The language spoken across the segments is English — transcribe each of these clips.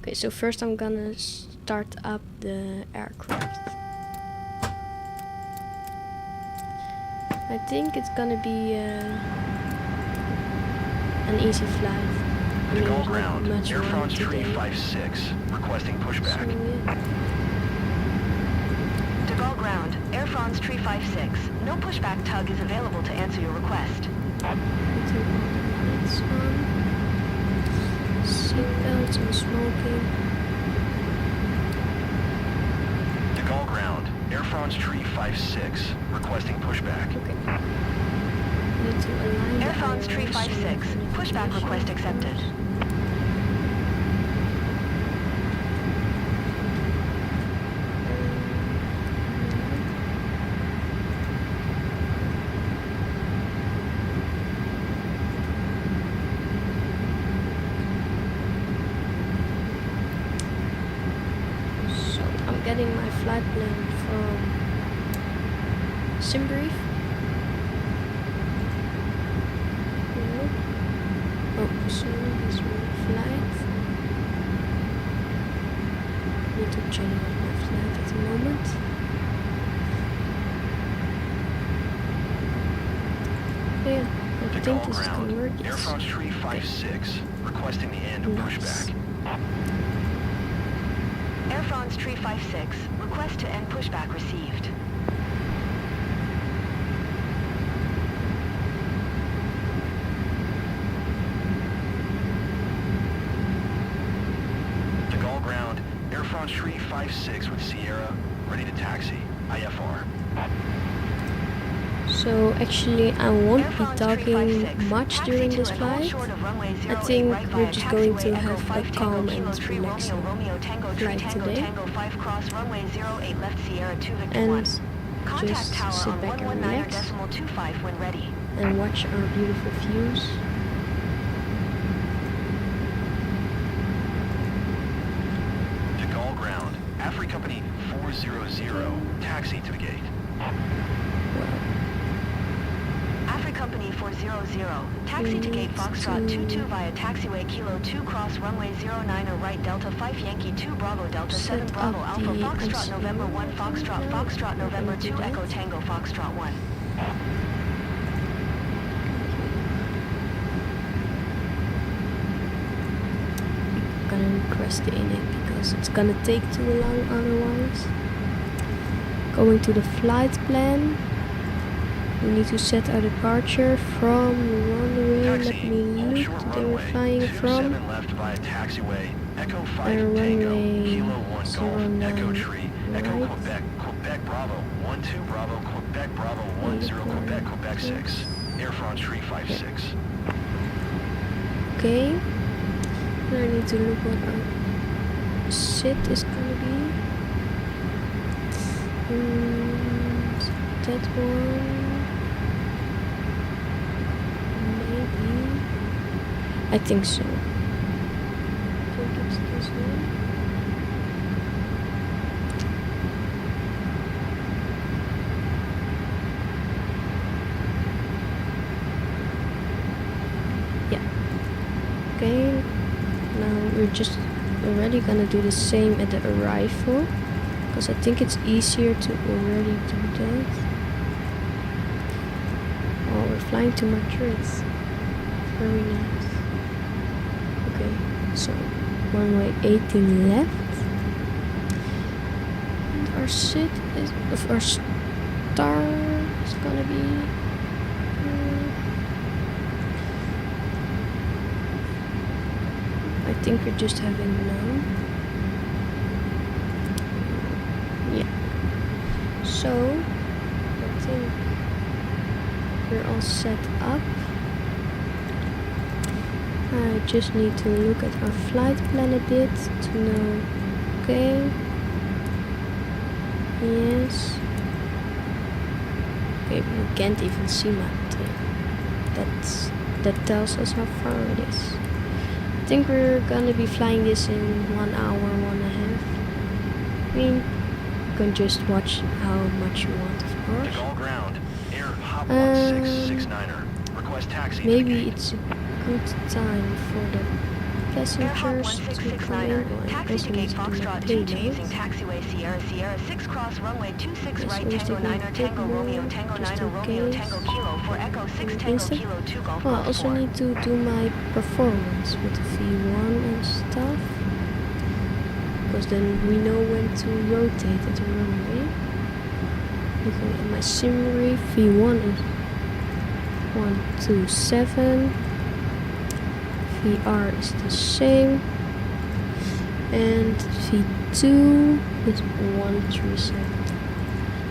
Okay, so first I'm gonna start up the aircraft. I think it's gonna be an easy flight. De Gaulle ground, Air France 356, requesting pushback. So, yeah. De Gaulle ground, Air France 356. No pushback tug is available to answer your request. Lights on. Seatbelts and smoking. De Gaulle ground, Air France 356, requesting pushback. Okay. Need to align Air the France IRS 356. with Pushback navigation, request of accepted. course. So I'm getting my flight plan from Simbrief. Oh, so this one flight. Need to generate my flight at the moment. Yeah, I De think Gaulle this is gonna work. ground, Air Yes. France 356, requesting the end of Nice. pushback. Air France 356. Request to end pushback received. De Gaulle ground, Air France 356 with Sierra, ready to taxi. IFR. So actually I won't Air be France talking 356. much Taxi during to this and hold flight. short of runway I 08 think right we're via just going taxiway to Echo have 5 a Tango calm Kilo and 3 relaxing Romeo Tango 3 flight Tango today. Tango 5 cross runway 08 left Sierra 2 Victor 1. And Contact just tower sit on back and 119.25 when ready. and watch our beautiful views. De Gaulle ground, Afri Company 400, taxi to the gate. Well, Afri Company 400. Taxi to gate Foxtrot 22 via taxiway Kilo 2 cross runway 09 or right Delta 5 Yankee 2 Bravo Delta 7 Set Bravo up Alpha the Foxtrot ICU November 1 Foxtrot now. Foxtrot We're November gonna do 2 that. Echo Tango Foxtrot 1. I'm gonna request the init because it's gonna take too long otherwise. Going to the flight plan. We need to set our departure from the runway. Let Taxi, me hold look. short They were runway, flying from 27 left via taxiway, Echo 5 runway Tango, Kilo 1 Golf, 09 Echo Tree, Echo right. Quebec, Quebec Bravo, 12 Bravo, Quebec Bravo, 10 Quebec, Quebec 6, Air France 356. Okay. And I need to look what our sit is gonna be. That one. Maybe. I think so. I think it's this one. Yeah. Okay. Now we're just already gonna do the same at the arrival. Because I think it's easier to already do that. Oh, we're flying to Madrid. Very nice. Okay, so runway 18 left. And our sit is, of our star is gonna be. I think we're just having now. Yeah. So I think we're all set up. I just need to look at our flight plan a bit to know. Okay. Yes. Okay, we can't even see my tail. That tells us how far it is. I think we're gonna be flying this in 1 hour, 1.5. I mean, you can just watch how much you want, of De course. Gaulle ground, Air Hop 1669er, request taxi to the Maybe gate. it's a good time for the passengers to come in. Airhawk Oh, I 1669er, taxi also to need gate to do my Foxtrot 22 payload. using taxiway Sierra 6 cross runway 26 This right always Tango take me a 9er bit Tango Romeo more, Tango just 9er in Romeo case. Tango Kilo for Echo 6 An Tango instant. Kilo 2 Golf Oh, I Golf also 4. need to do my performance with the V1 and stuff, because then we know when to rotate at the runway. Looking at my summary, V1 is 127, VR is the same, and V2 is 137.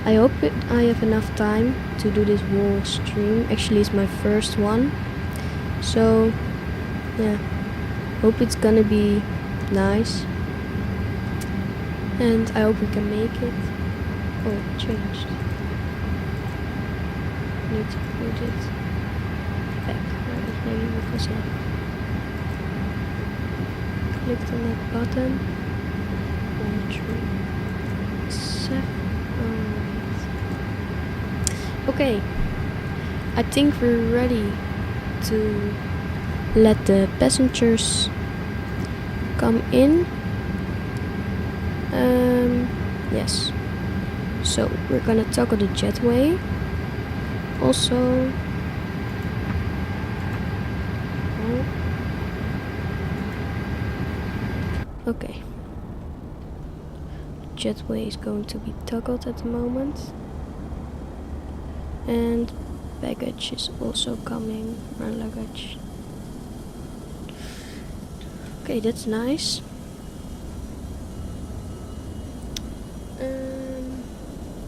I hope I have enough time to do this whole stream. Actually, it's my first one, so yeah, hope it's gonna be nice, and I hope we can make it. Oh, it changed. Need to put it back right, maybe because I clicked on that button. 137. Alright. Okay. I think we're ready to let the passengers come in. Yes. So we're gonna toggle the jetway. Also, okay. Jetway is going to be toggled at the moment. And baggage is also coming. Our luggage. Okay, that's nice.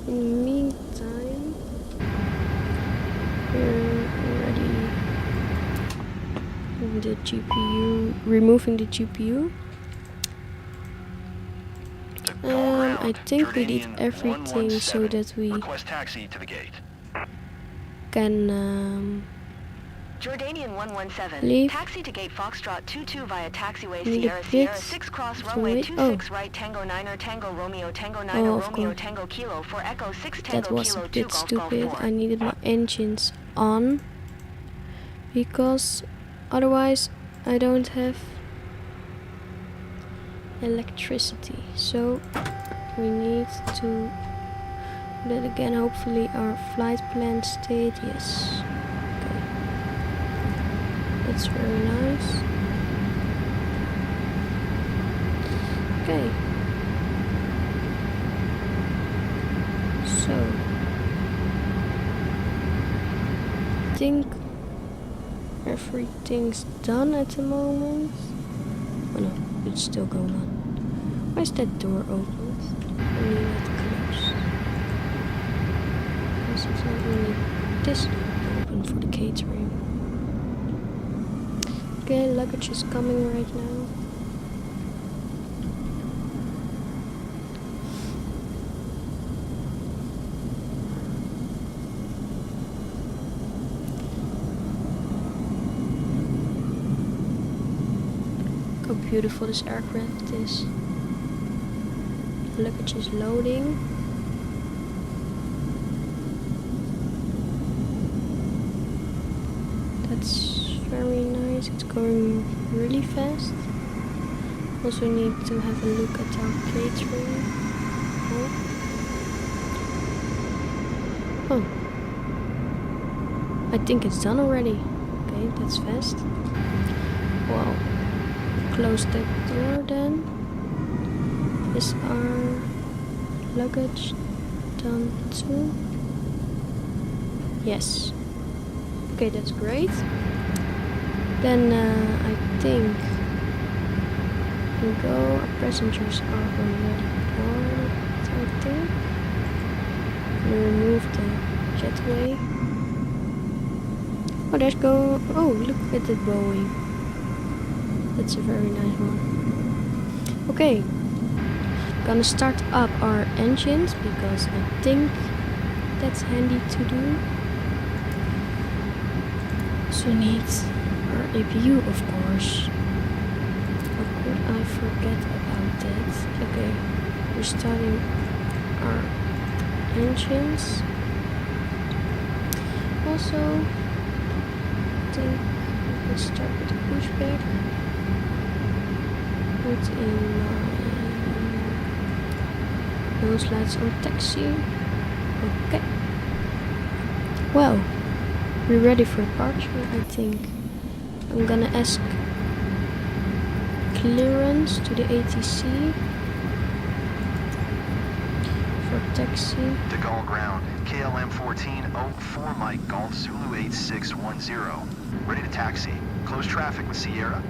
In the meantime, we're already in the GPU, removing the GPU. I think we did everything so that we request taxi to the gate. can Jordanian 117, leave. taxi to gate Foxtrot 22 via taxiway Need a Sierra bit 6 cross to runway wait. 26 right Tango 9er Tango Romeo Tango 9er Oh, of Romeo course. Tango Kilo for Echo 6 That Tango was Kilo a 2 bit Golf Golf stupid. 4. I needed my engines on because otherwise I don't have electricity. So we need to do that again. Hopefully our flight plan stayed. Yes. Okay. That's very nice. Okay. So I think everything's done at the moment. Oh no, it's still going on. Why is that door open? I mean it closed. Because it's not really this open for the catering. Okay, luggage is coming right now. How beautiful this aircraft is. Luggage is loading. That's very nice. It's going really fast. Also need to have a look at our catering. Oh. I think it's done already. Okay, that's fast. Wow. Close that door then. Is our luggage done too? Yes. Okay, that's great. Then I think we go. Our passengers are already boarded, I think. We remove the jetway. Oh, there's go. Oh, look at the Boeing. That's a very nice one. Okay. Gonna start up our engines because I think that's handy to do. So need our APU, of course. How could I forget about that? Okay, we're starting our engines. Also, I think we can start with the pushback. put in nose lights on taxi. Okay. Well, we're ready for departure, I think. I'm gonna ask clearance to the ATC for taxi. De Gaulle ground, KLM 1404 Mike Golf Zulu 8610. Ready to taxi. Close traffic with Sierra.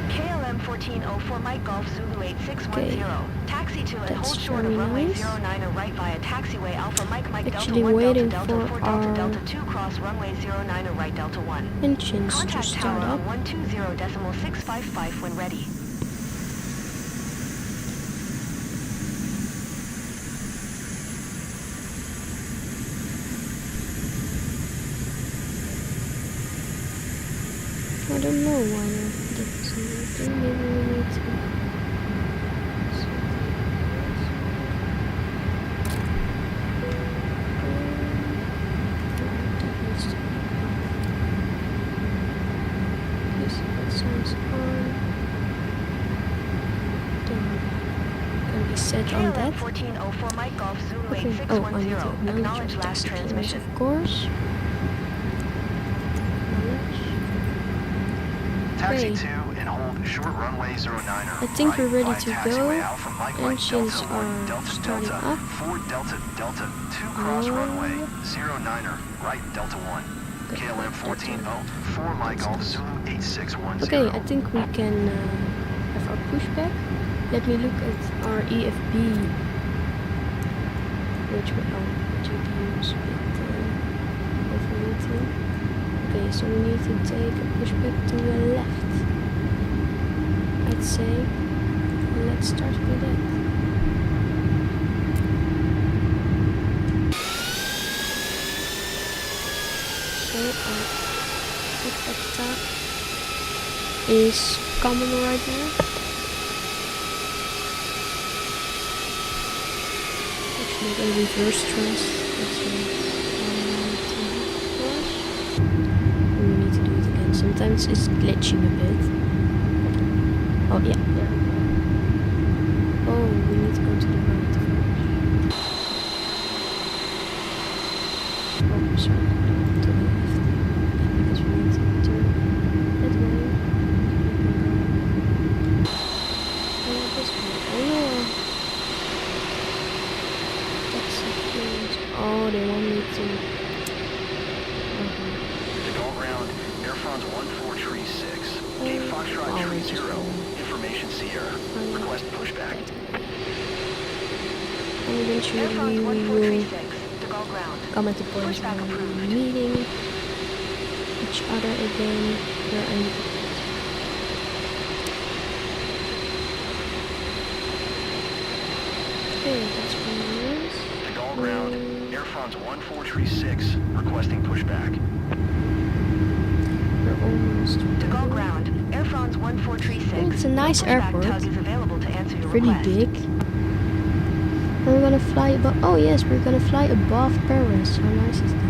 KLM 1404 Mike Golf Zulu 8610. Okay. Taxi to and That's hold short of very runway nice. 09 or right via taxiway Alpha Mike Mike Actually Delta 1 waiting Delta Delta for 4 Delta our Delta 2 cross runway 09 or right Delta 1. engines to Contact start tower up. on 120.655 when ready. I don't know why not. That's maybe we need to. Set on that. KLM 1404 Mike Golf Zulu Okay. Oh, I need to 8610. Acknowledge acknowledge last taxi clearance, transmission. of course. Taxi Okay. 2 and hold short runway 09er. I think right we're ready via to taxiway go. Alpha Mike Mike Engines Delta are 1 Delta starting Delta up. 4 Delta Delta 2 cross Oh. runway 09er. Right Delta 1. Okay, KLM that's 1404 Mike Golf Zulu 8610. Okay, I think we can have our pushback. Let me look at our EFB, which we GPUs with overheating. Okay, so we need to take a pushback to the left. I'd say let's start with that. So our pushback tap is coming right now. Actually, the reverse stress. That's we need to do it again. Sometimes it's glitching a bit. Oh yeah, there we go. Oh, we need to go to the right first. Oh, sorry, no, to the left. Because we need to turn that way. This way. Oh, that's a cute. Oh, they want me to. De Gaulle ground, Air France 1436. Gate Foxtrot 30. Information Sierra. Request pushback. And Air eventually France we will 1436. De Gaulle ground. come at the point Pushback where approved. we're meeting each other again. Where I okay, that's very nice. De Gaulle ground, Air France 1436. Requesting pushback. We're almost De Gaulle ground. Air France 1436. Oh, it's a nice Pushback airport. tug is available to answer your Pretty request. big. We're gonna fly above. Oh yes, we're gonna fly above Paris. How nice is that?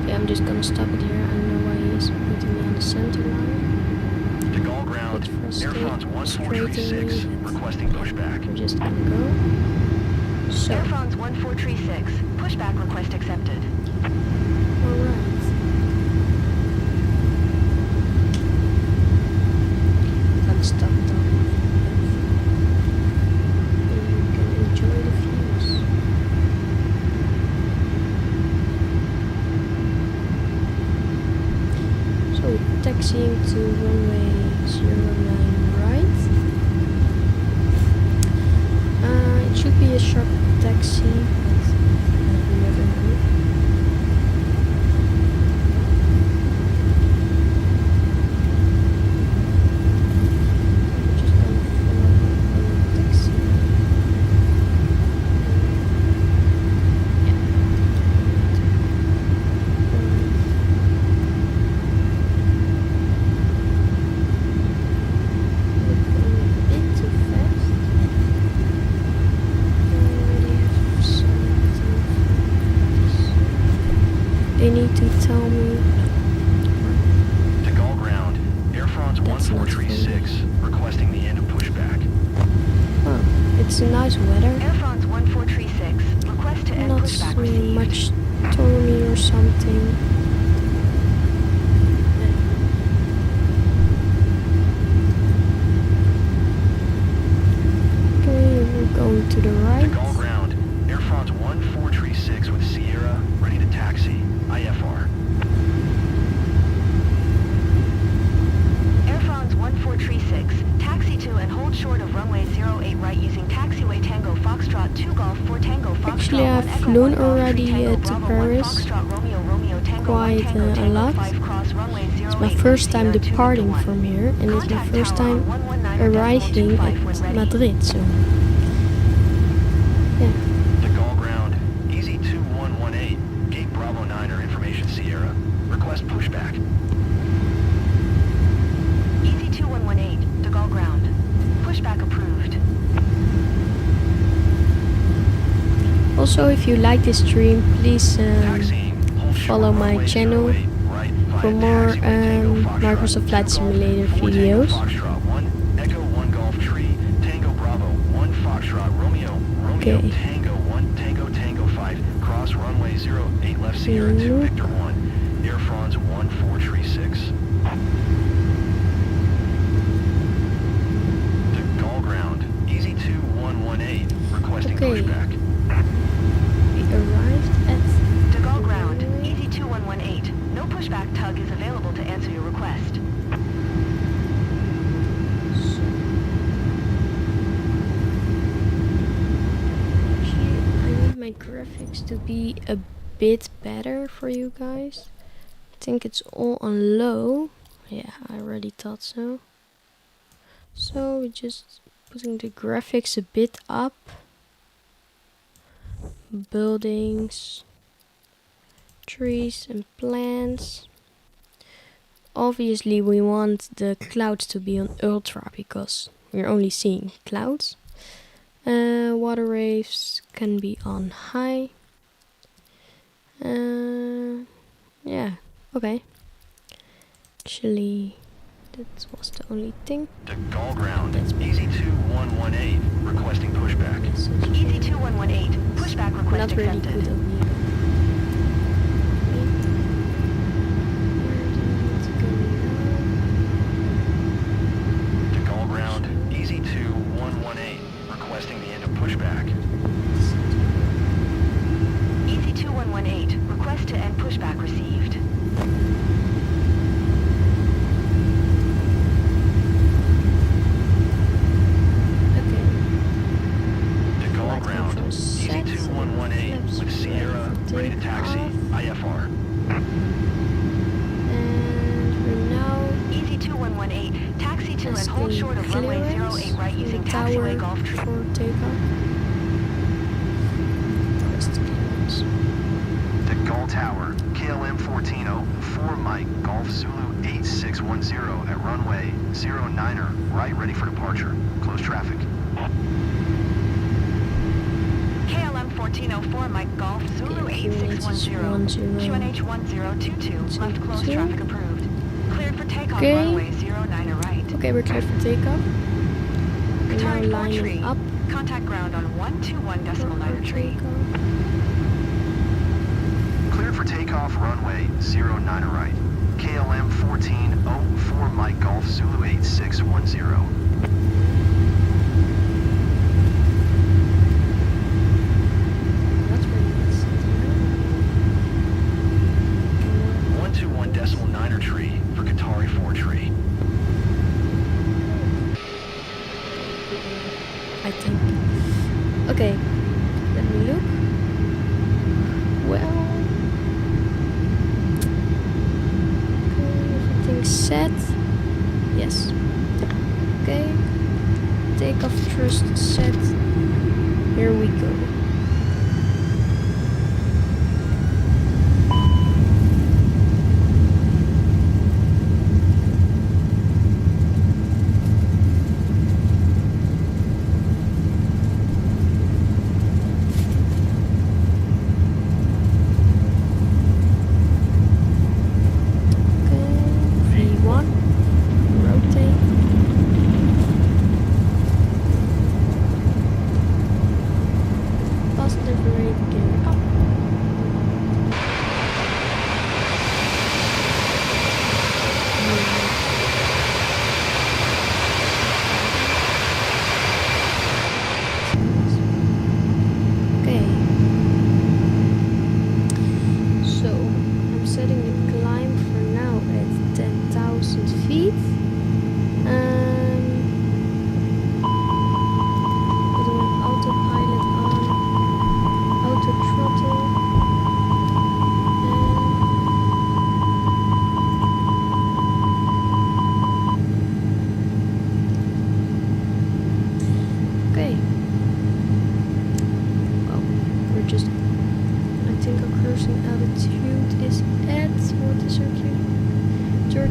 Okay, I'm just gonna stop it here. I don't know why he's putting me on the center line. De Gaulle ground, Bit Air France frustrating, 1436. but Requesting pushback. we're just gonna go. So, Air France 1436. Pushback request accepted. alright. Gonna stop down. And you can enjoy the views. So, taxiing to runway 09 right. It should be a short taxi, but you never know. We're just gonna follow the taxi. Yeah. We're going a bit too fast. They need to tell me. De Gaulle ground, Air France That's not 1436, requesting the end of pushback. Oh, it's a nice weather. Air France 1436, request to end Not pushback so received. much stormy or something. Okay, we're going to the right. De Gaulle ground. Air France 1436 with Sierra, ready to taxi. IFR. Air France 1436, taxi to and hold short of runway 08 right using taxiway Tango Foxtrot 2 Golf 4 Tango Foxtrot Actually, 1 I've Echo flown 1 Golf 3 already Tango to Bravo 1 Paris Foxtrot Romeo Romeo Tango 1 quite Tango a Tango lot. 5 cross runway 08 It's my first time Sierra 2 departing Victor 1. from here, and it's my Contact first tower time on 119.25 arriving when at ready. Madrid. So, yeah. De Gaulle ground. Easy 2118. Gate Bravo 9er information Sierra. Request pushback. Easy 2118, De Gaulle ground. Pushback approved. Also, if you like this stream, please Taxiing. Hold short follow my runway channel 08 right via for more taxiway Tango Foxtrot Microsoft 2 Flight Golf Simulator 4 Tango videos. Foxtrot 1 Echo 1 Golf Tree Tango Bravo 1 Foxtrot Romeo Romeo Okay. Tango 1 Tango Tango 5 cross runway 08 left Sierra 2 Mhm. Victor 1 Air France 1436. De Gaulle ground. Easy 2118 requesting Okay. pushback. We arrived at De Gaulle ground. Easy 2118. No pushback tug is available to answer your request. Actually, I need my graphics to be a bit better for you guys. I think it's all on low. Yeah, I already thought so. So we're just putting the graphics a bit up. Buildings, trees and plants. Obviously we want the clouds to be on ultra because we're only seeing clouds. Water waves can be on high. Yeah, okay. Actually, that was the only thing. De Gaulle ground. That's Easy 2118 requesting pushback. Easy 2118. Pushback request Not really accepted. good of me. De Gaulle ground. Easy 2118 requesting the end of pushback. Easy 2118. Request to end pushback received. Okay. De Gaulle Flight ground. control Easy set. 2118 Flaps with Sierra ready to take taxi. off. IFR. And we're now Easy 2118. Taxi to and hold testing short of runway clearance 08 right from using the taxiway tower Golf Tree. for takeoff. Test clearance. De Gaulle Tower. KLM 14 4 Mike Golf Zulu 8610 at runway 09er right ready for departure. Close traffic. KLM 1404 Mike Golf Zulu 8610. QNH 1022. Left close traffic approved. Cleared for takeoff Okay. runway 09er right. Okay, we're cleared for takeoff. We're now Retired 4 tree. lining up Contact ground on 121.9 tree. takeoff. Cleared for takeoff runway 09er right. KLM 1404 Mike Golf Zulu 8610. That's pretty nice. 121.9er tree for Qatari 4 tree. I think. Okay, let me look. Well, okay, everything's set. Yes. Okay. Takeoff thrust set. Here we go. V1, rotate.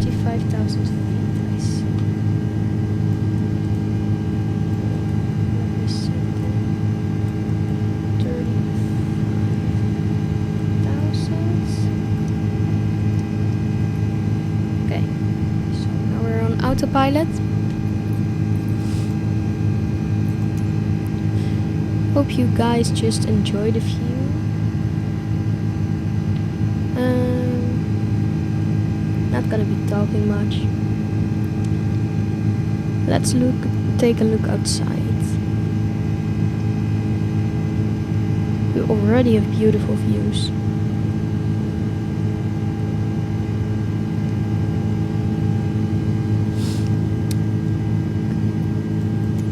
45,000 feet, I see. Let me set that. 35,000. Okay, so now we're on autopilot. Hope you guys just enjoy the view. Not gonna be talking much. Let's take a look outside. We already have beautiful views.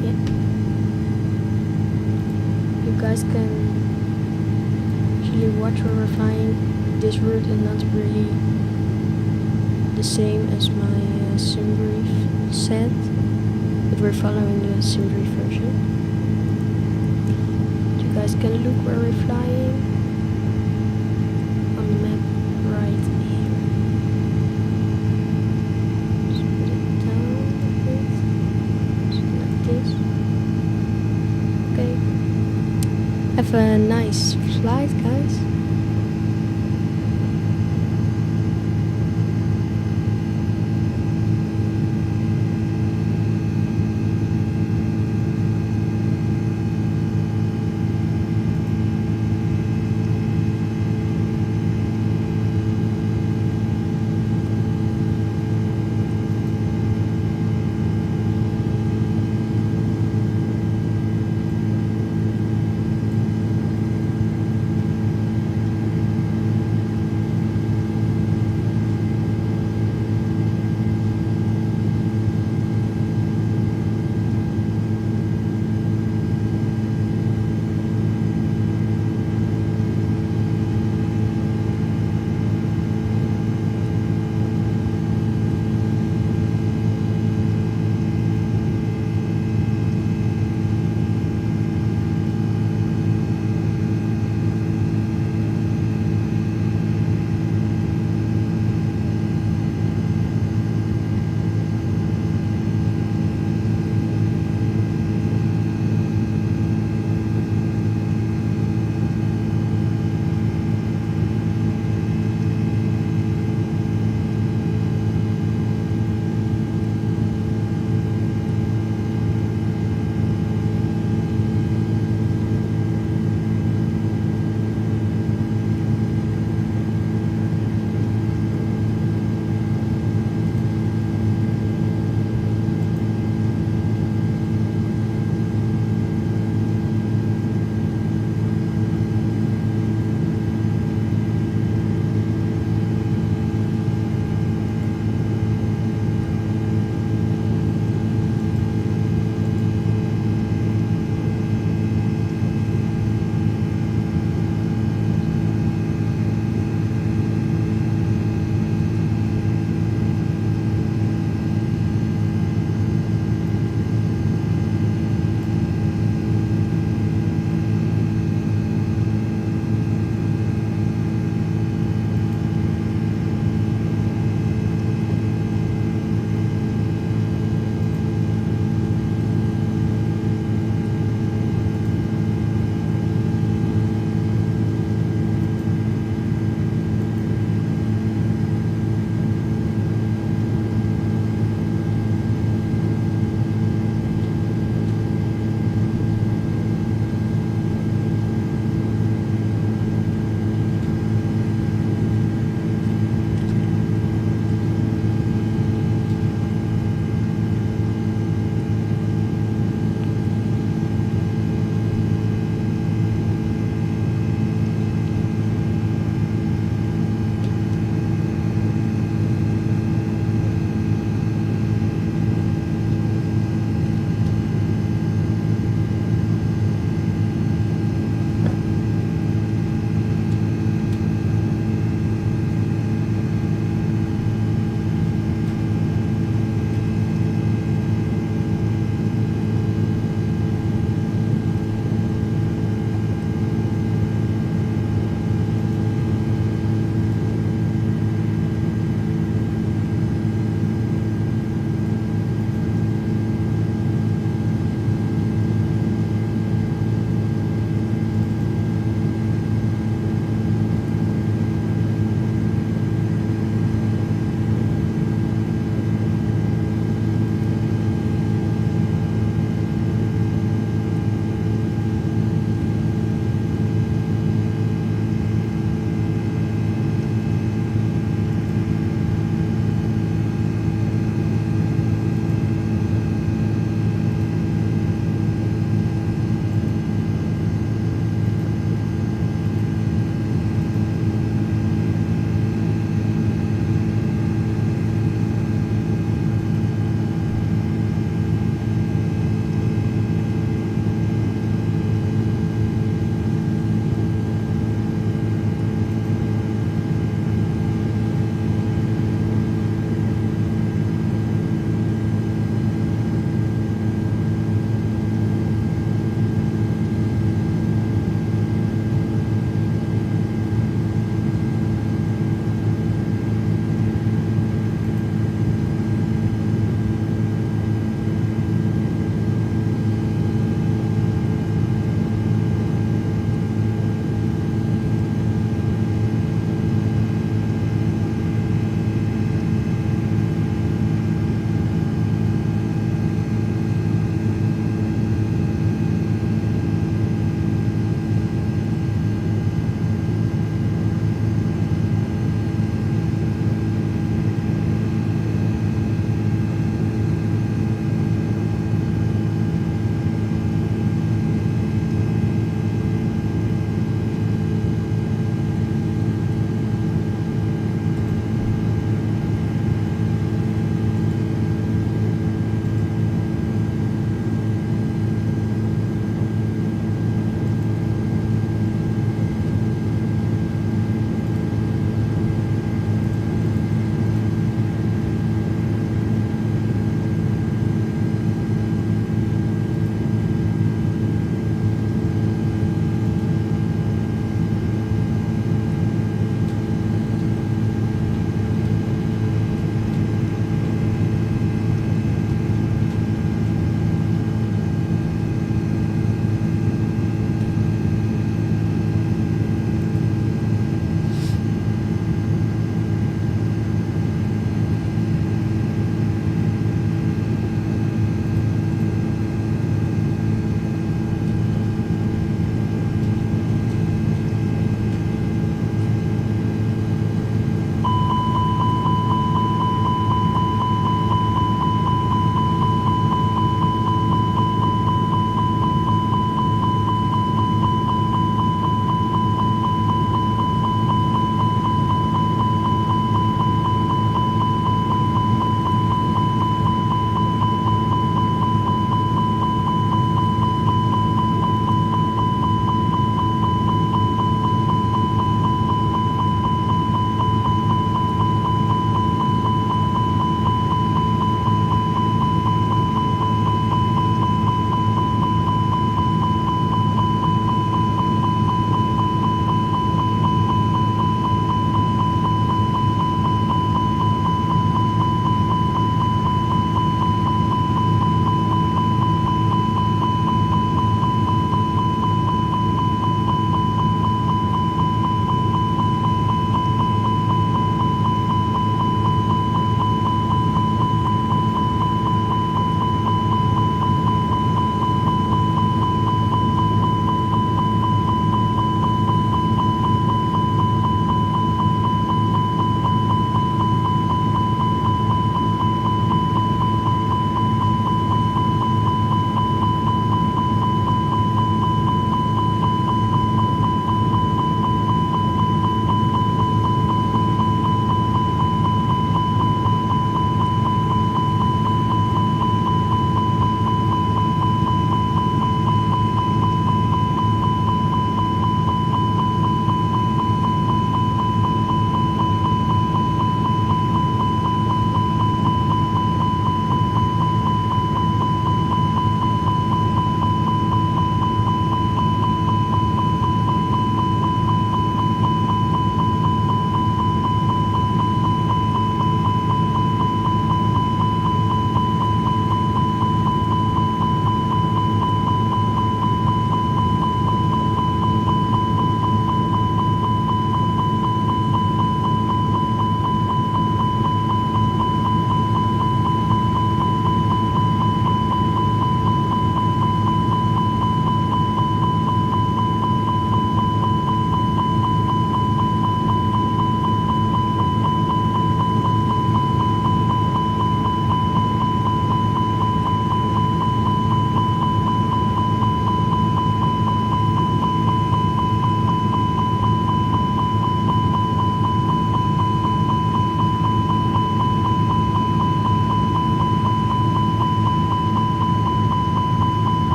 Yeah. You guys can actually watch where we're flying. This route is not really the same as my sim brief said, but we're following the sim brief version. You guys can look where we're flying on the map right here. Just put it down a bit, something like this. Okay. Have a nice flight, guys.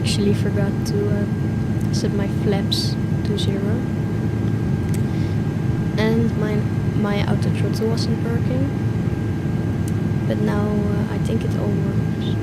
actually forgot to set my flaps to 0. And my auto throttle wasn't working. But now I think it all works.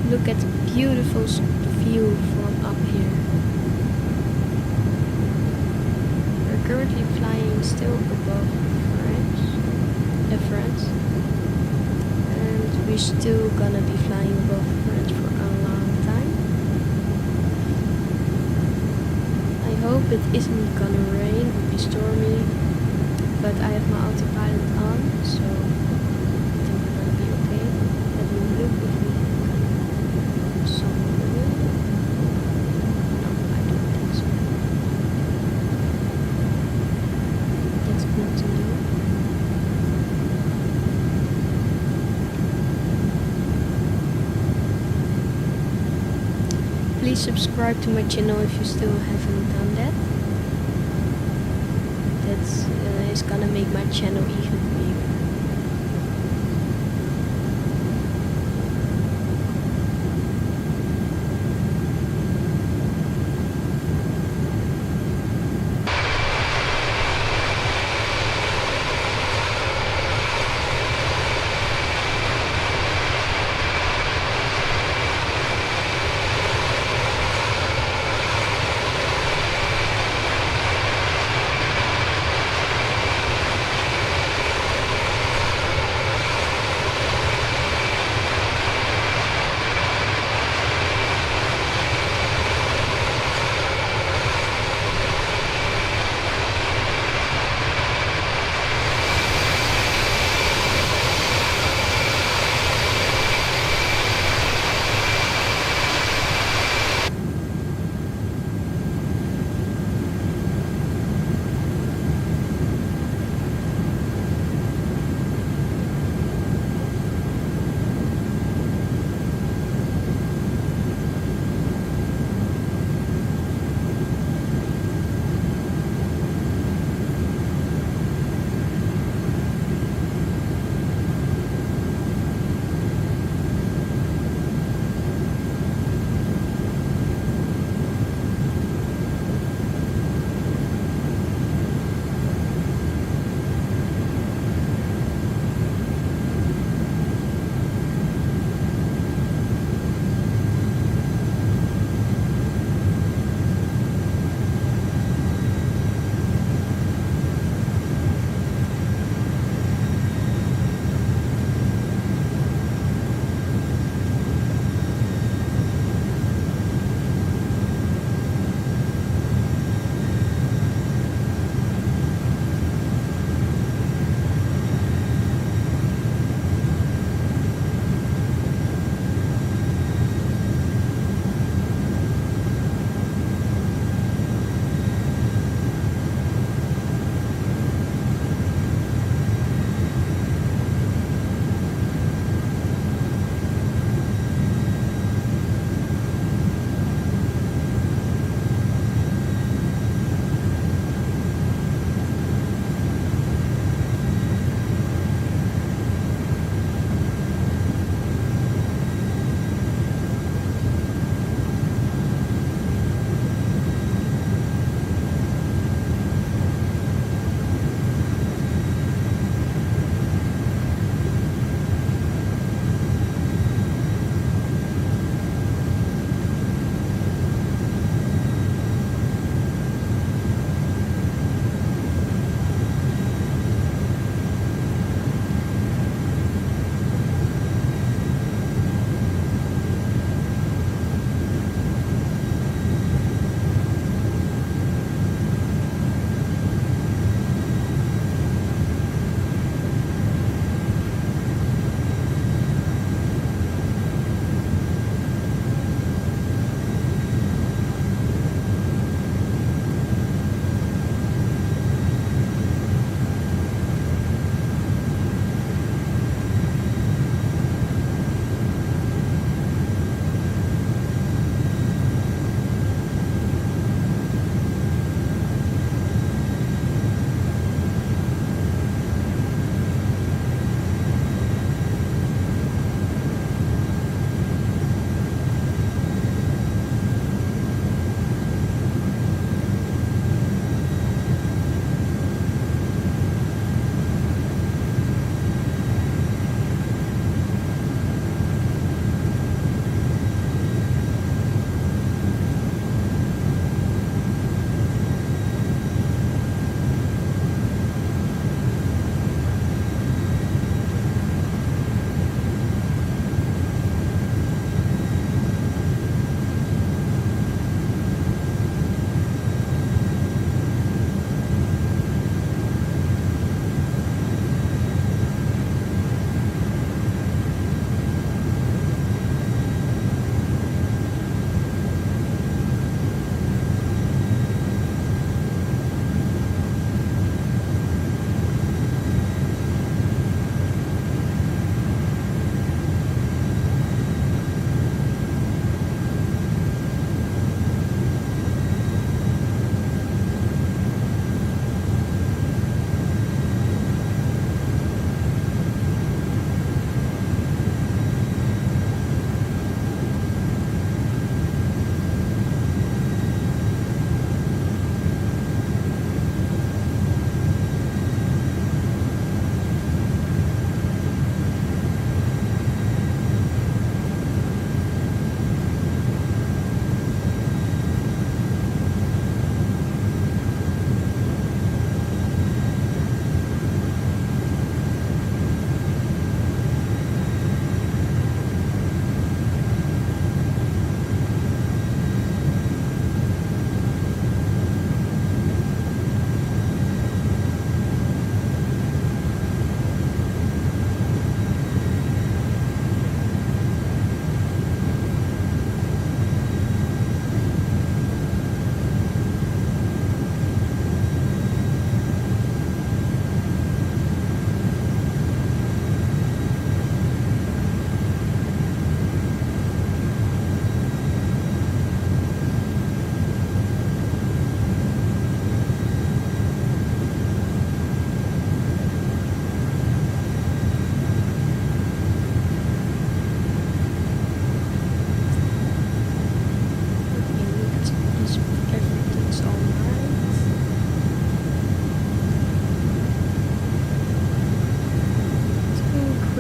Look at the beautiful view from up here. We're currently flying still above France, and we're still gonna be flying above France for a long time. I hope it isn't gonna rain or be stormy, but I have my autopilot on, so I think we're gonna be okay. Let me look if we have some rain. No, I don't think so. That's good to know. Please subscribe to my channel if you still haven't done that. That's is gonna make my channel even bigger.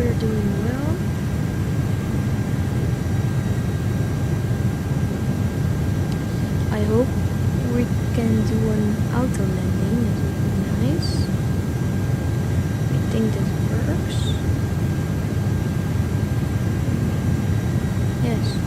we're doing well. I hope we can do an auto landing. That would be nice. I think that works. Yes.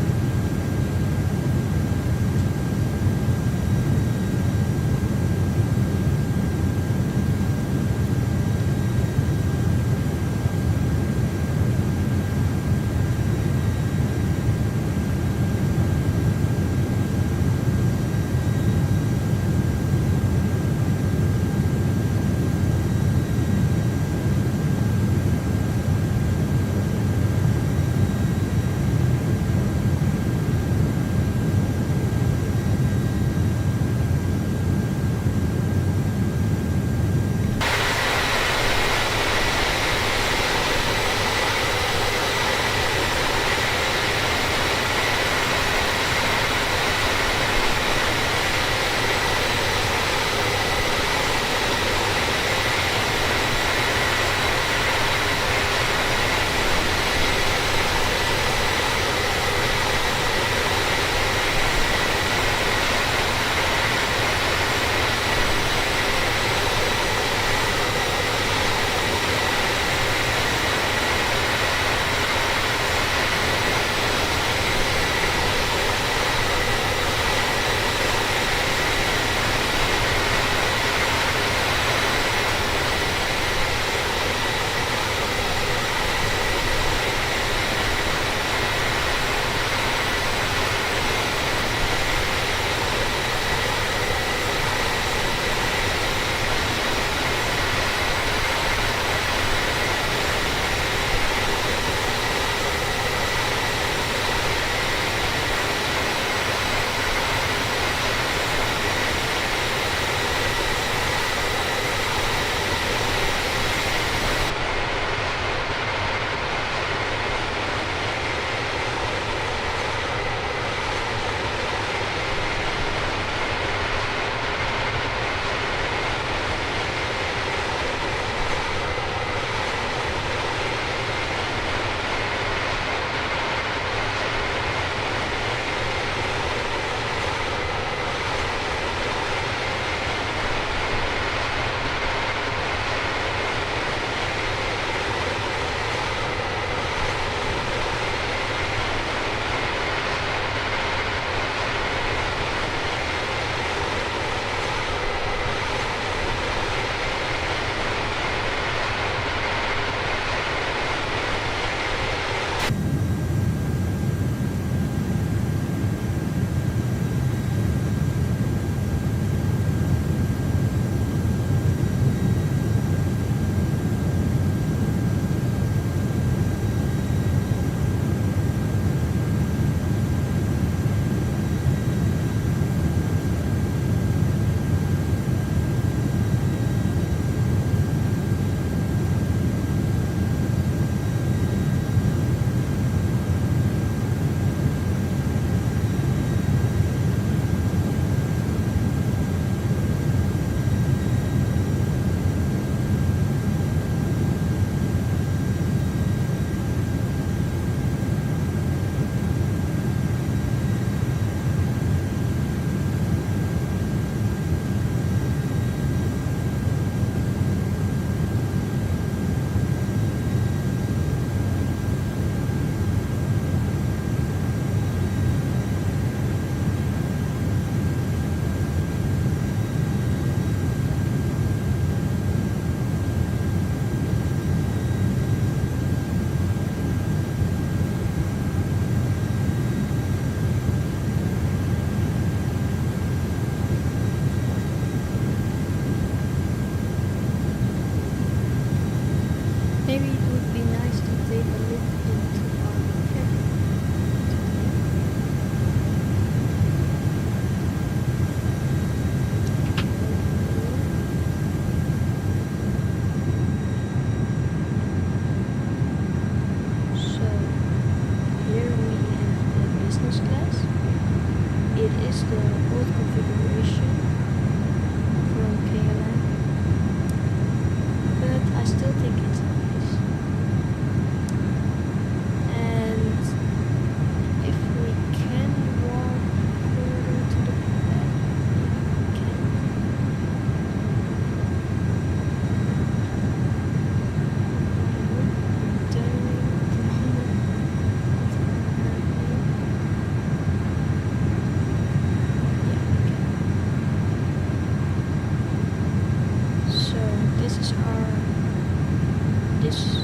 is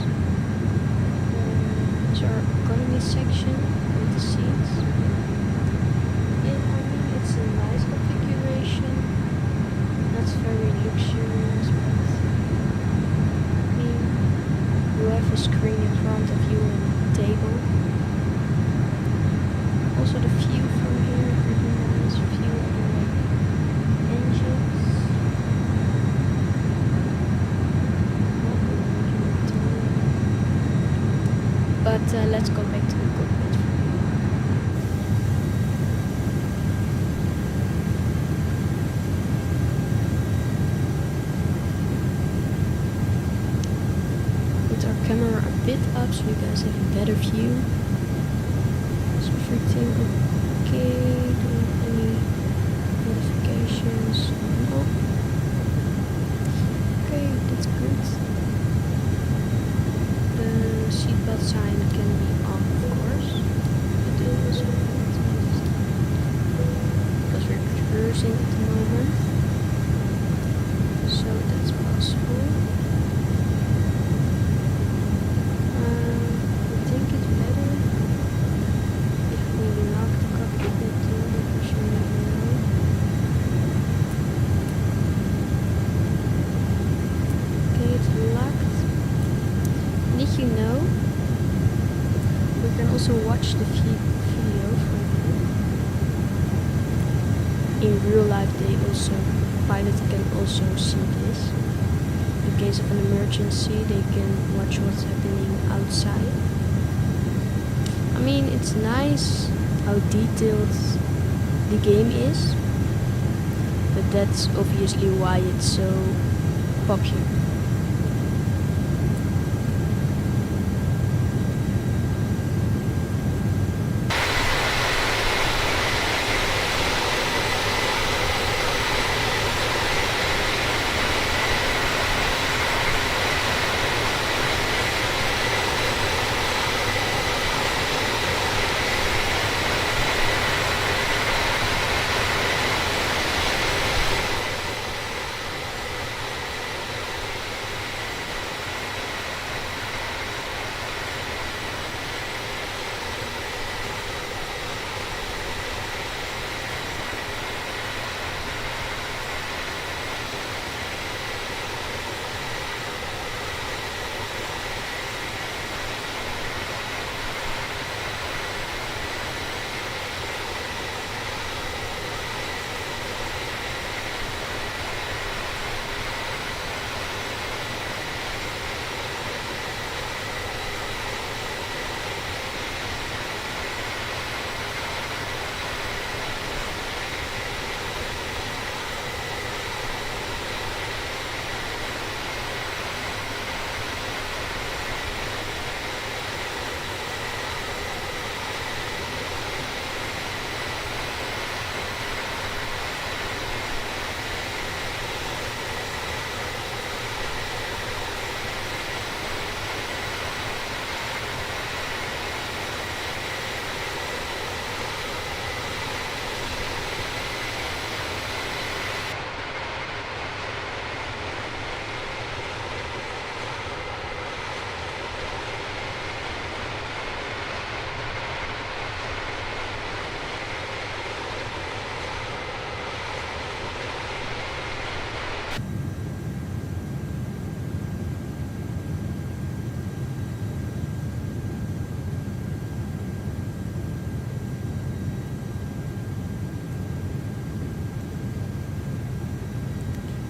our economy section with the seats. Yeah, I mean it's a nice configuration. Not very luxurious, but I mean you have a screen in front of you and a table. Also the view from here, really nice view of the engines. But let's go back to the cockpit. Put our camera a bit up so you guys have a better view. Is everything okay? Do we have any notifications? No. Okay, that's good. The seatbelt sign can be on, of course. But it is because we're cruising at the moment, so that's possible. I think it's better if we lock the cockpit door because you never know. Okay, it's locked. Did you know we can also watch the video from here? In real life, pilots can also see this. In case of an emergency, they can watch what's happening outside. I mean, it's nice how detailed the game is, but that's obviously why it's so popular.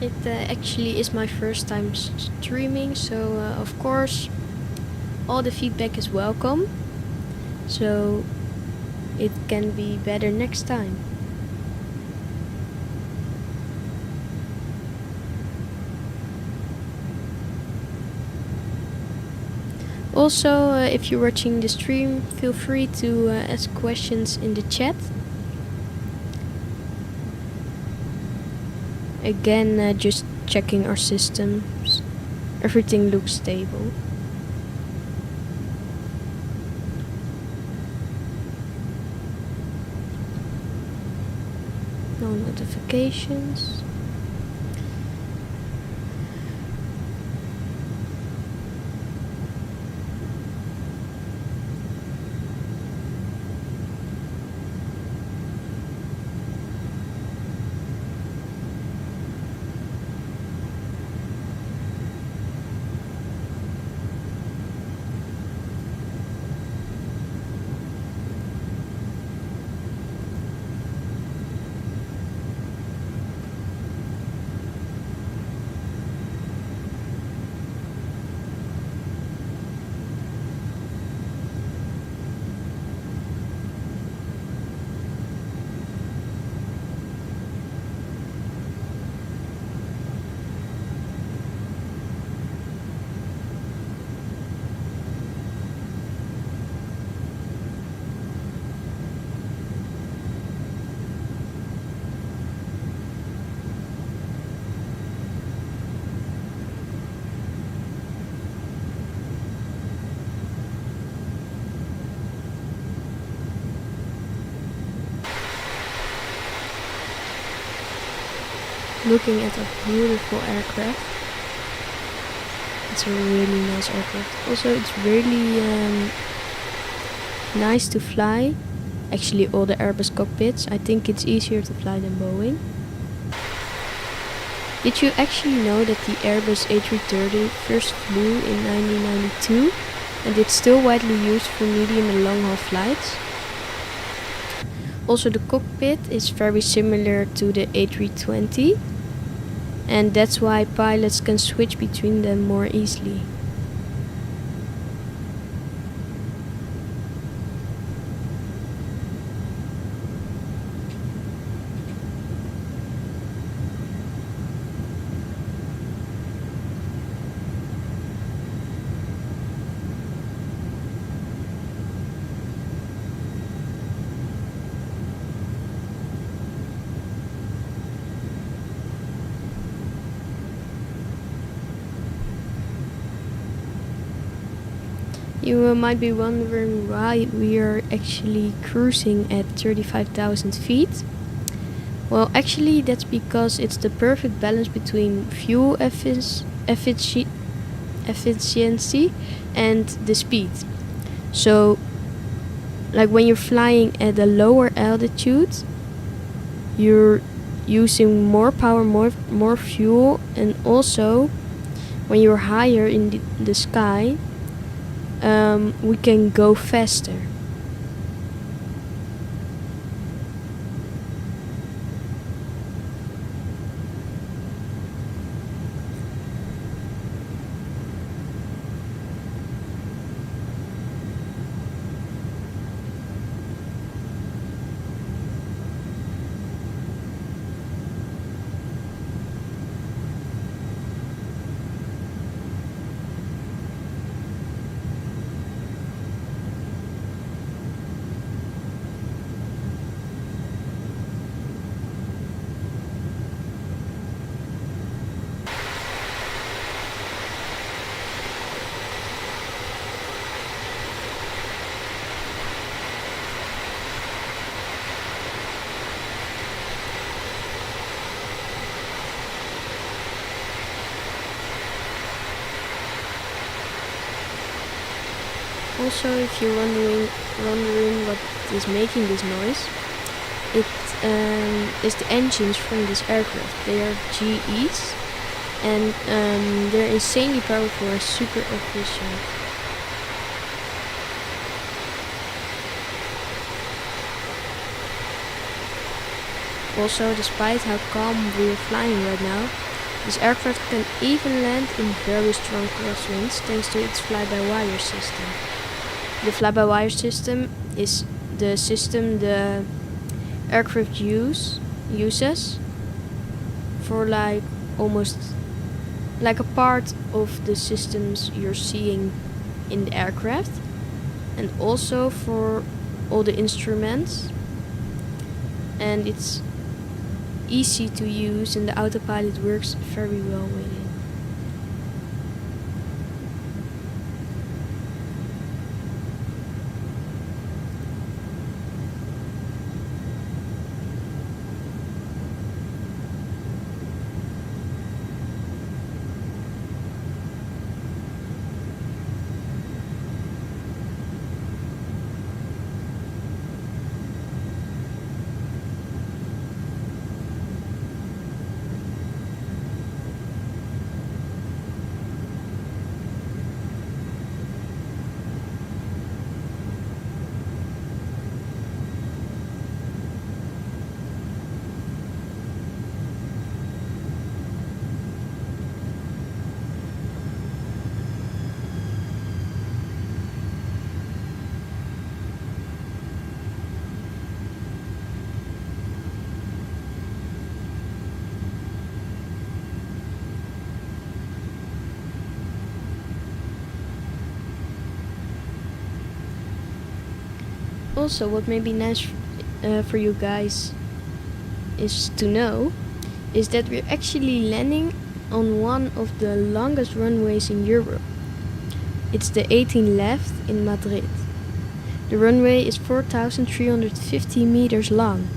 It actually is my first time streaming, so of course all the feedback is welcome, so it can be better next time. Also, if you're watching the stream, feel free to ask questions in the chat. Again, just checking our systems. Everything looks stable. No notifications. looking at a beautiful aircraft. It's a really nice aircraft. Also, it's really nice to fly. Actually, all the Airbus cockpits. I think it's easier to fly than Boeing. Did you actually know that the Airbus A330 first flew in 1992 and it's still widely used for medium and long haul flights? Also, the cockpit is very similar to the A320 and that's why pilots can switch between them more easily. You might be wondering why we are actually cruising at 35,000 feet. Well, actually that's because it's the perfect balance between fuel efficiency and the speed. So, like when you're flying at a lower altitude, you're using more power, more fuel, and also when you're higher in the sky, we can go faster. Also, if you're wondering what is making this noise, it is the engines from this aircraft. They are GEs, and they're insanely powerful and super efficient. Also, despite how calm we are flying right now, this aircraft can even land in very strong crosswinds thanks to its fly-by-wire system. The fly-by-wire system is the system the aircraft uses for like almost like a part of the systems you're seeing in the aircraft, and also for all the instruments, and it's easy to use and the autopilot works very well with it. Also, what may be nice for you guys is to know is that we're actually landing on one of the longest runways in Europe. It's the 18 left in Madrid. The runway is 4,350 meters long.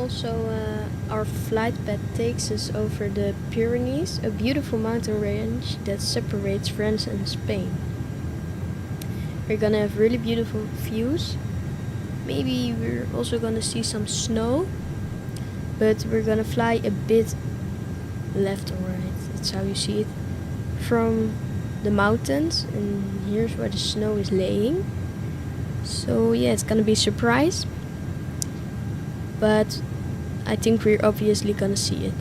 also our flight path takes us over the Pyrenees, a beautiful mountain range that separates France and Spain. We're gonna have really beautiful views. Maybe we're also gonna see some snow, but we're gonna fly a bit left or right, that's how you see it, from the mountains, and here's where the snow is laying. So yeah, it's gonna be a surprise, but I think we're obviously gonna see it.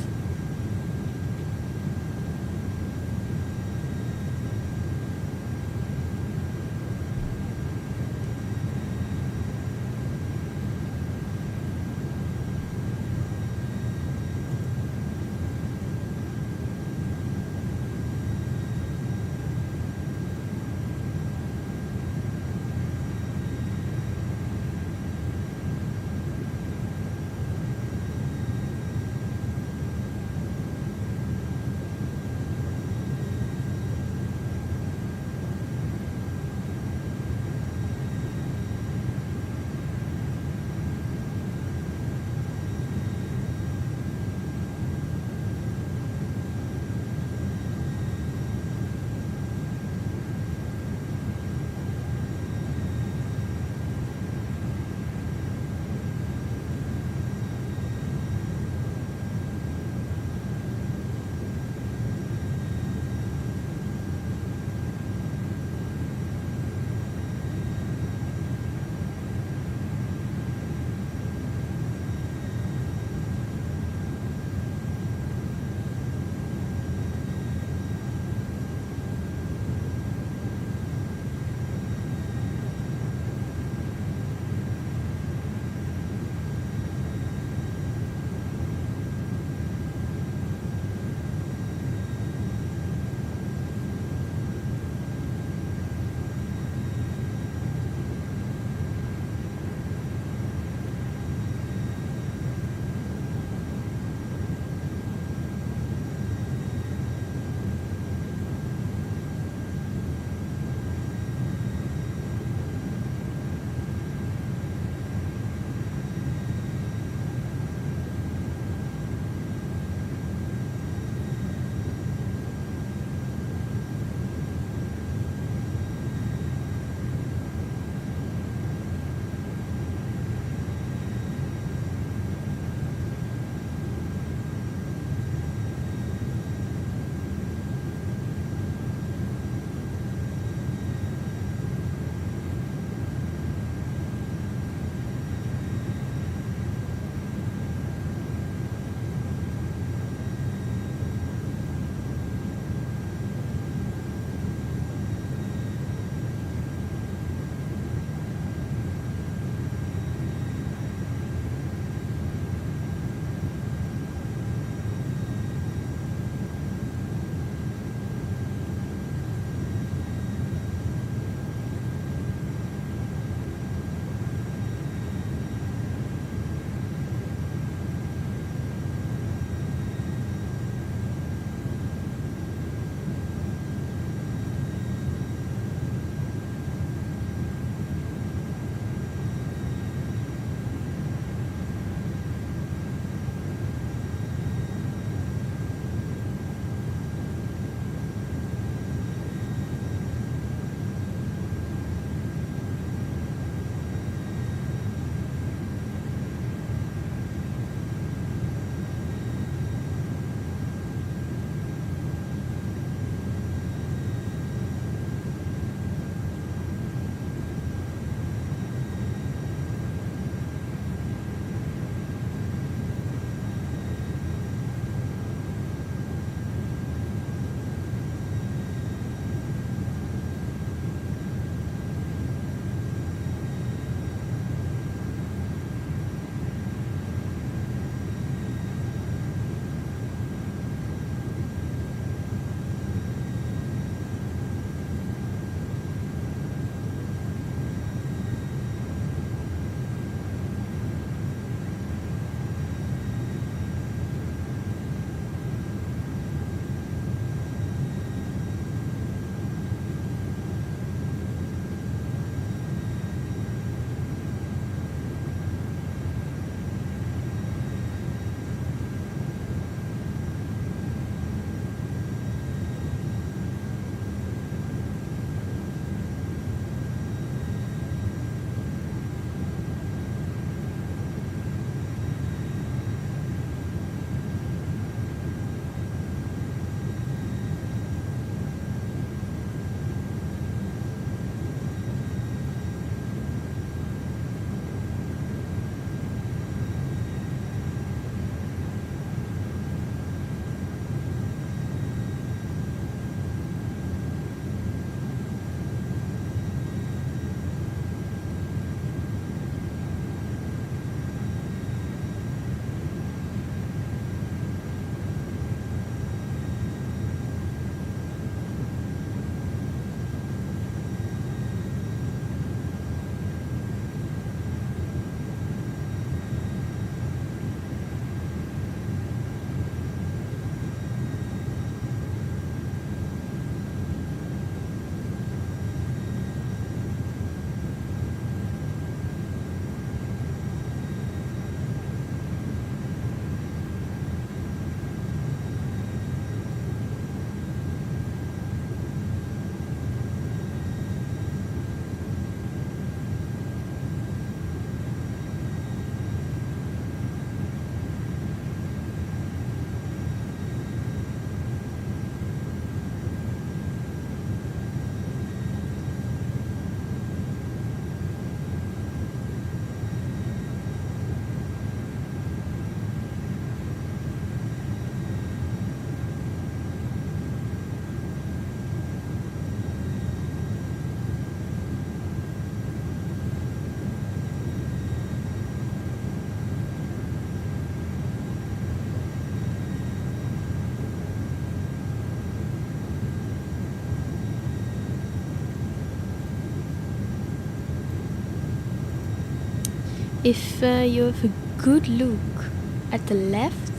if you have a good look at the left,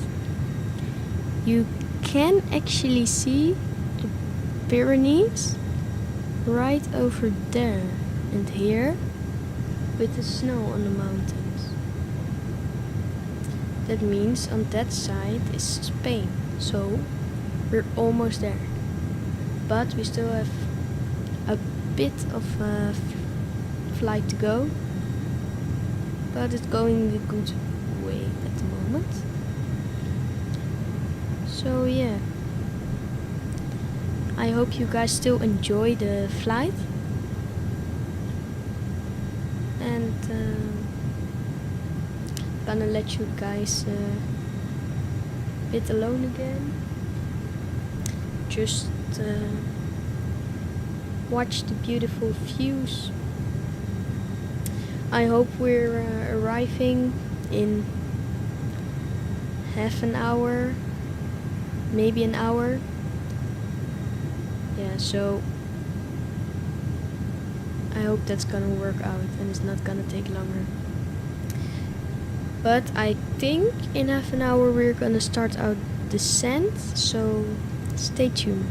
you can actually see the Pyrenees right over there and here with the snow on the mountains. That means on that side is Spain, so we're almost there. But we still have a bit of a flight to go, but it's going the good way at the moment. So yeah, I hope you guys still enjoy the flight, and gonna let you guys a bit alone again. Just watch the beautiful views. I hope we're arriving in half an hour, maybe an hour. Yeah, so I hope that's gonna work out and it's not gonna take longer. But I think in half an hour we're gonna start our descent, so stay tuned.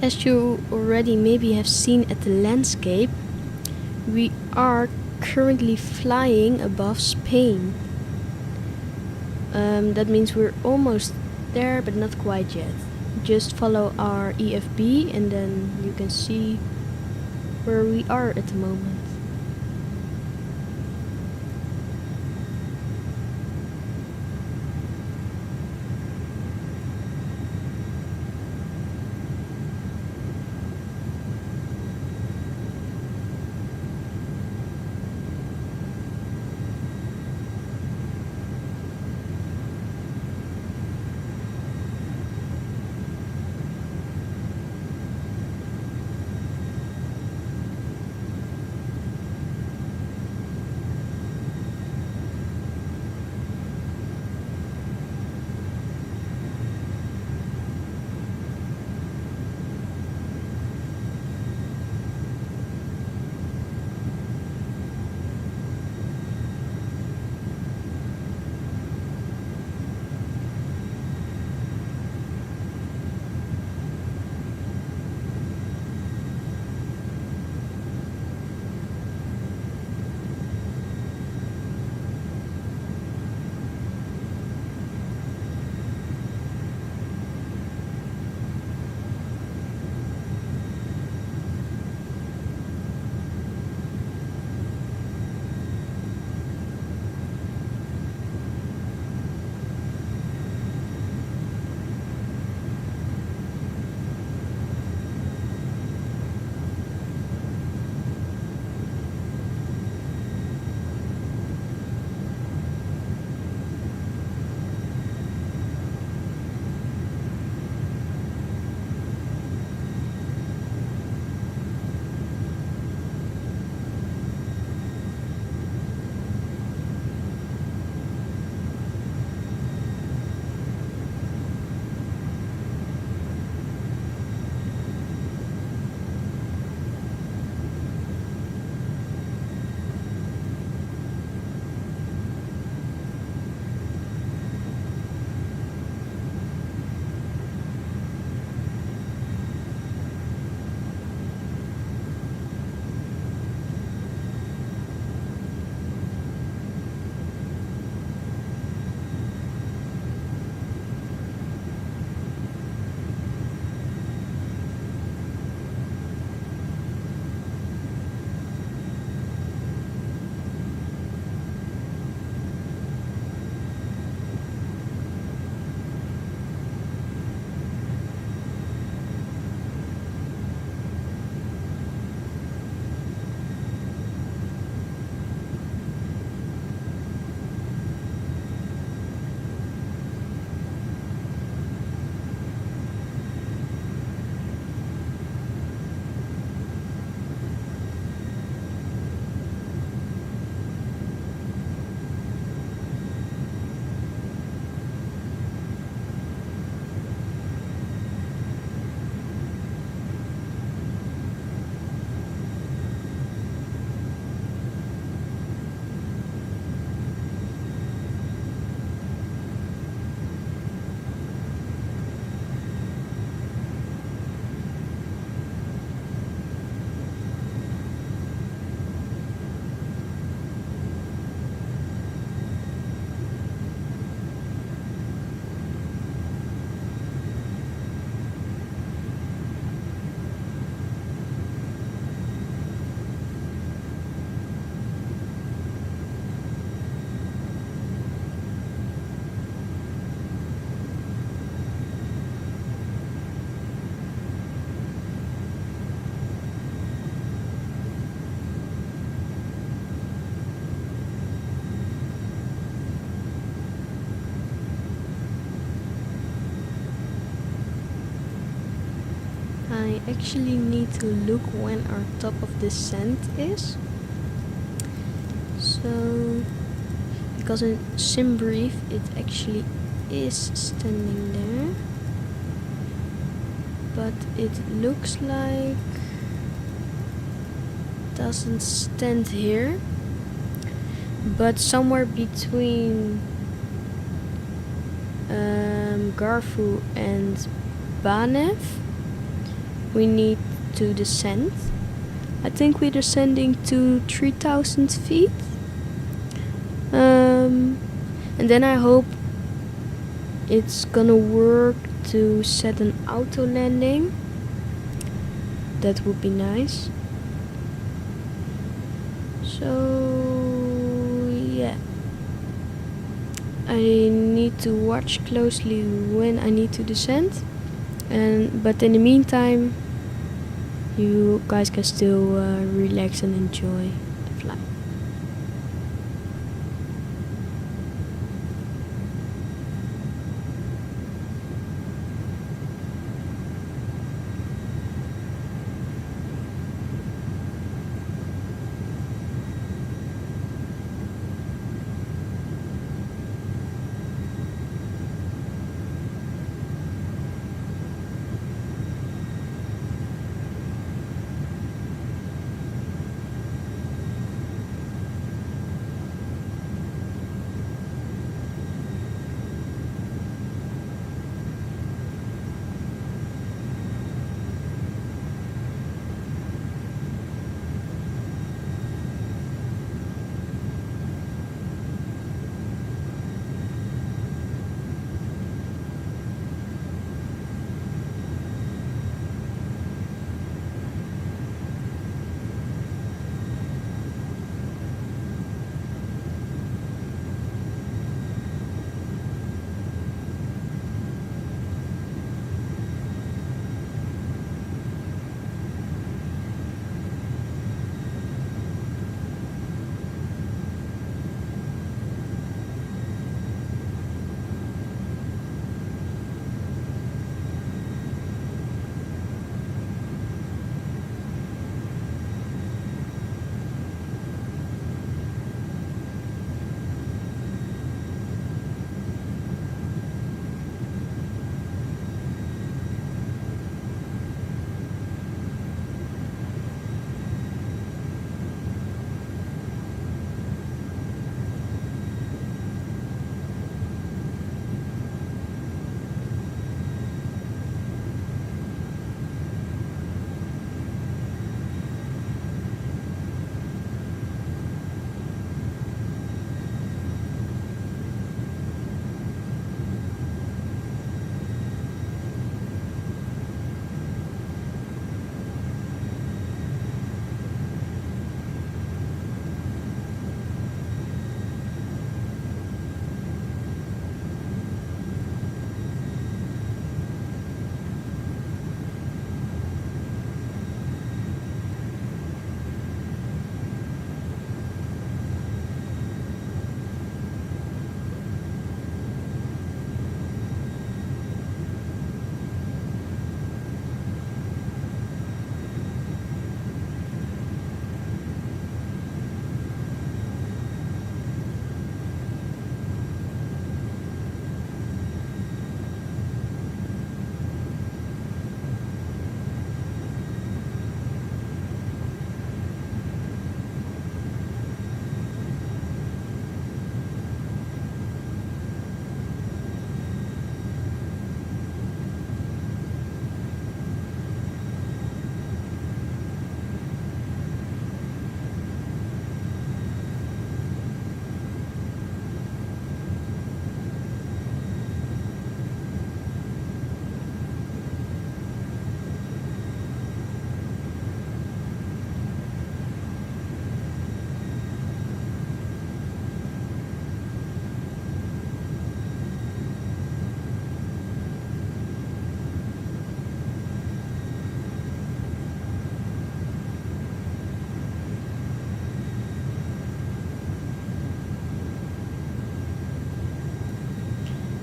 as you already maybe have seen at the landscape, we are currently flying above Spain. That means we're almost there, but not quite yet. Just follow our EFB and then you can see where we are at the moment. I actually need to look when our top of descent is. So, because in SimBrief it actually is standing there, but it looks like doesn't stand here, but somewhere between Garfu and Banev we need to descend. I think we're descending to 3,000 feet. And then I hope it's gonna work to set an auto landing. That would be nice. So yeah, I need to watch closely when I need to descend, but in the meantime you guys can still relax and enjoy the flight.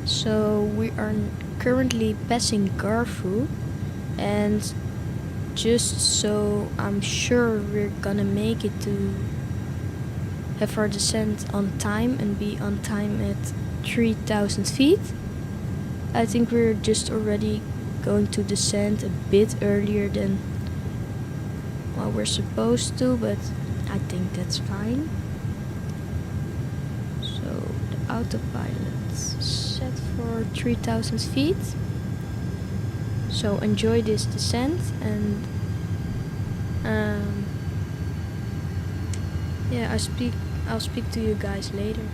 So we are currently passing Garfu, and just so I'm sure we're gonna make it to have our descent on time and be on time at 3,000 feet, I think we're just already going to descend a bit earlier than what we're supposed to, but I think that's fine. So the autopilot's set for 3,000 feet. So enjoy this descent, and yeah, I'll speak to you guys later.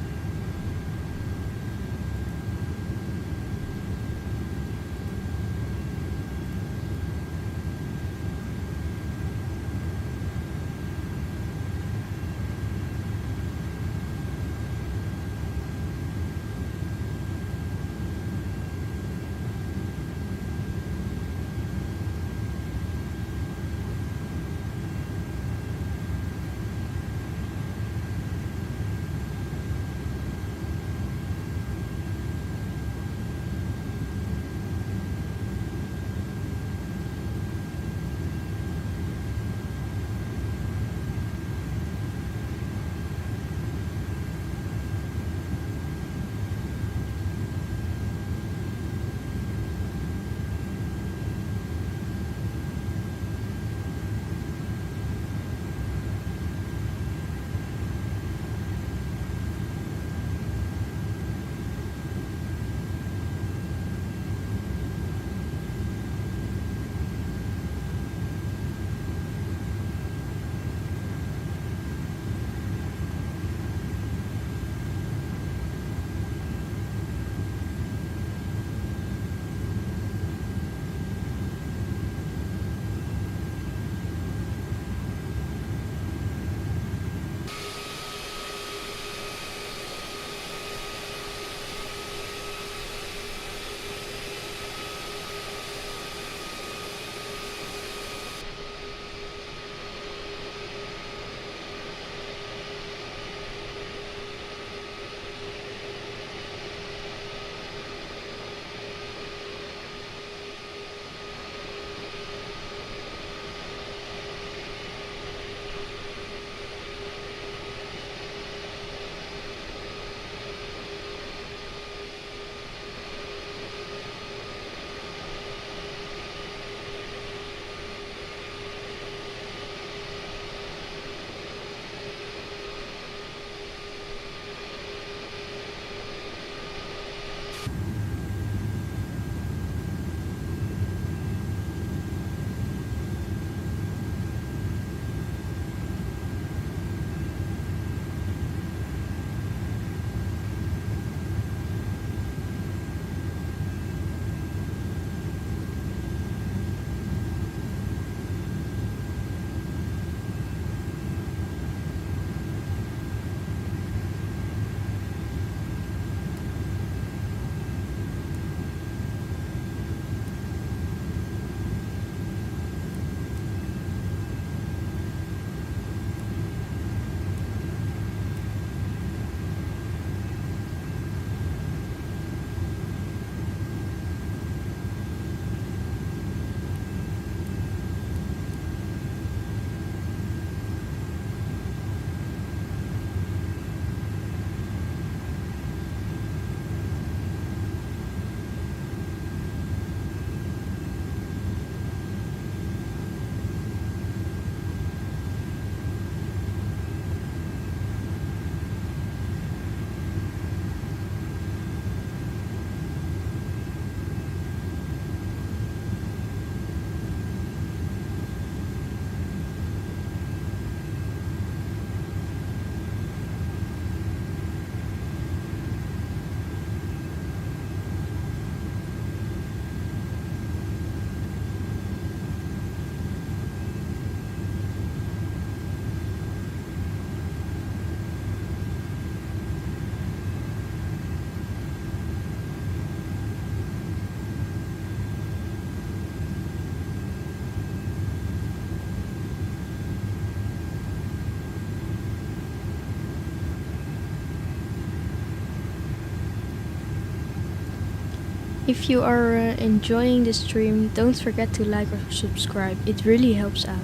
If you are enjoying the stream, don't forget to like or subscribe. It really helps out.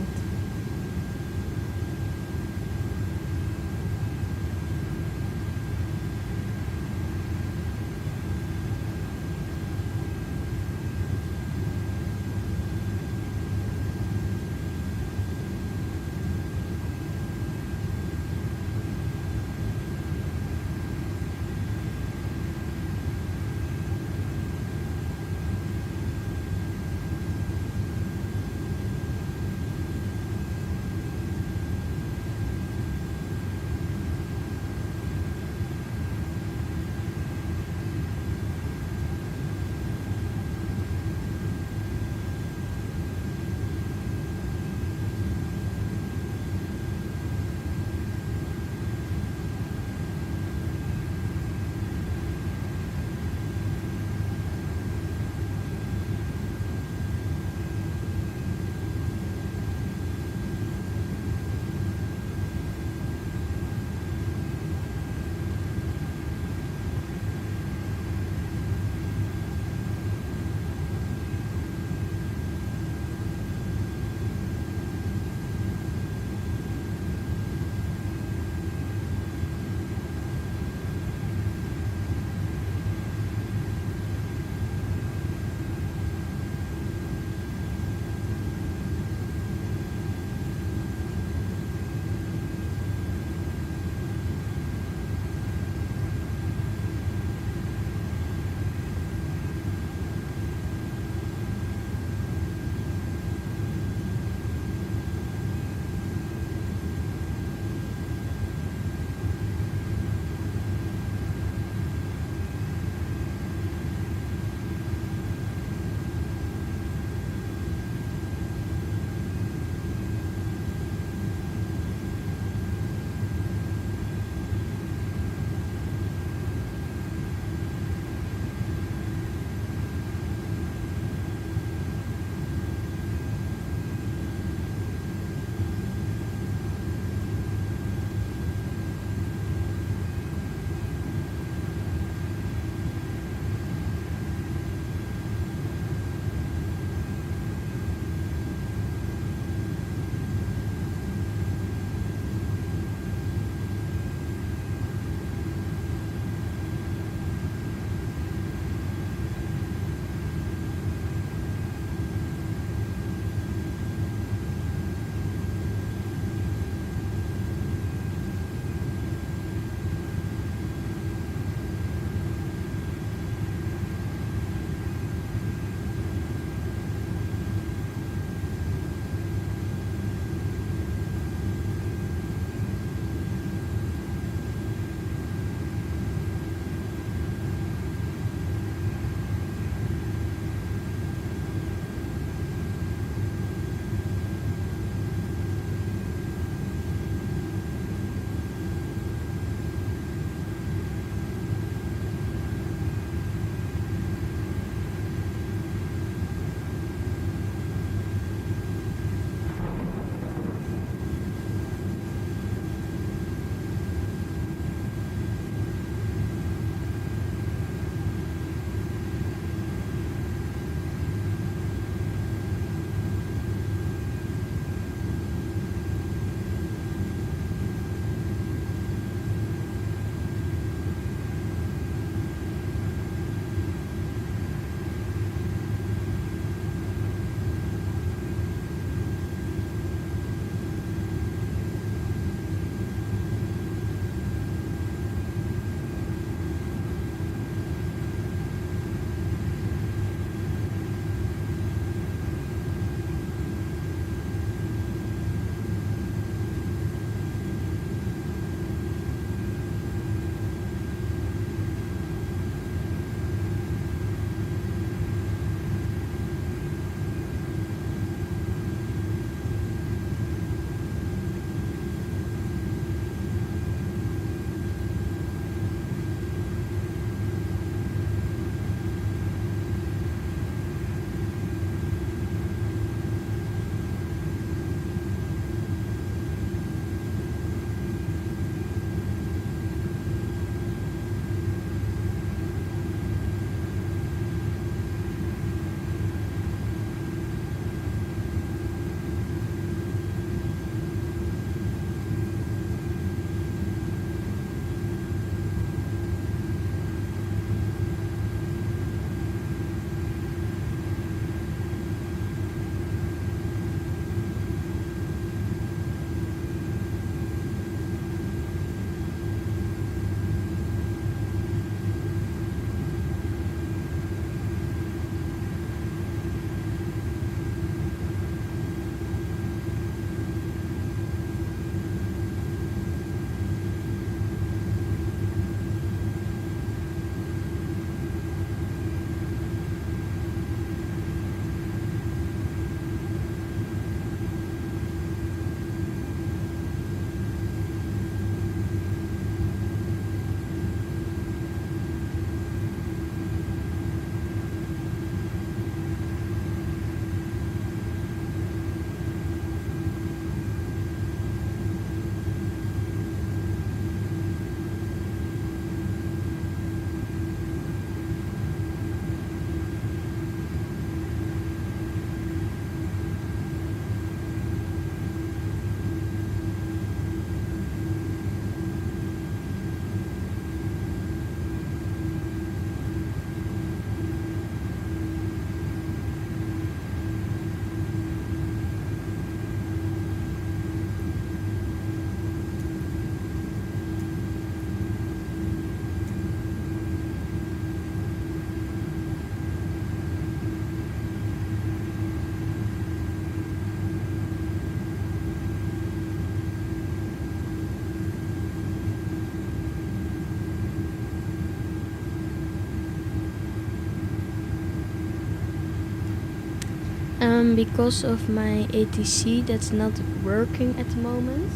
Because of my ATC that's not working at the moment.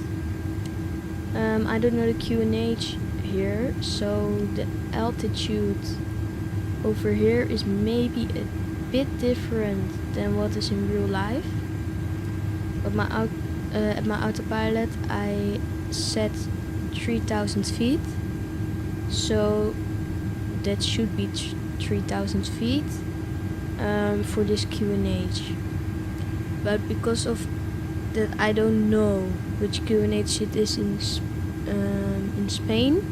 I don't know the QNH here, so the altitude over here is maybe a bit different than what is in real life. But at my autopilot I set 3,000 feet, so that should be 3,000 feet for this QNH. But because of that I don't know which QNH it is in Spain,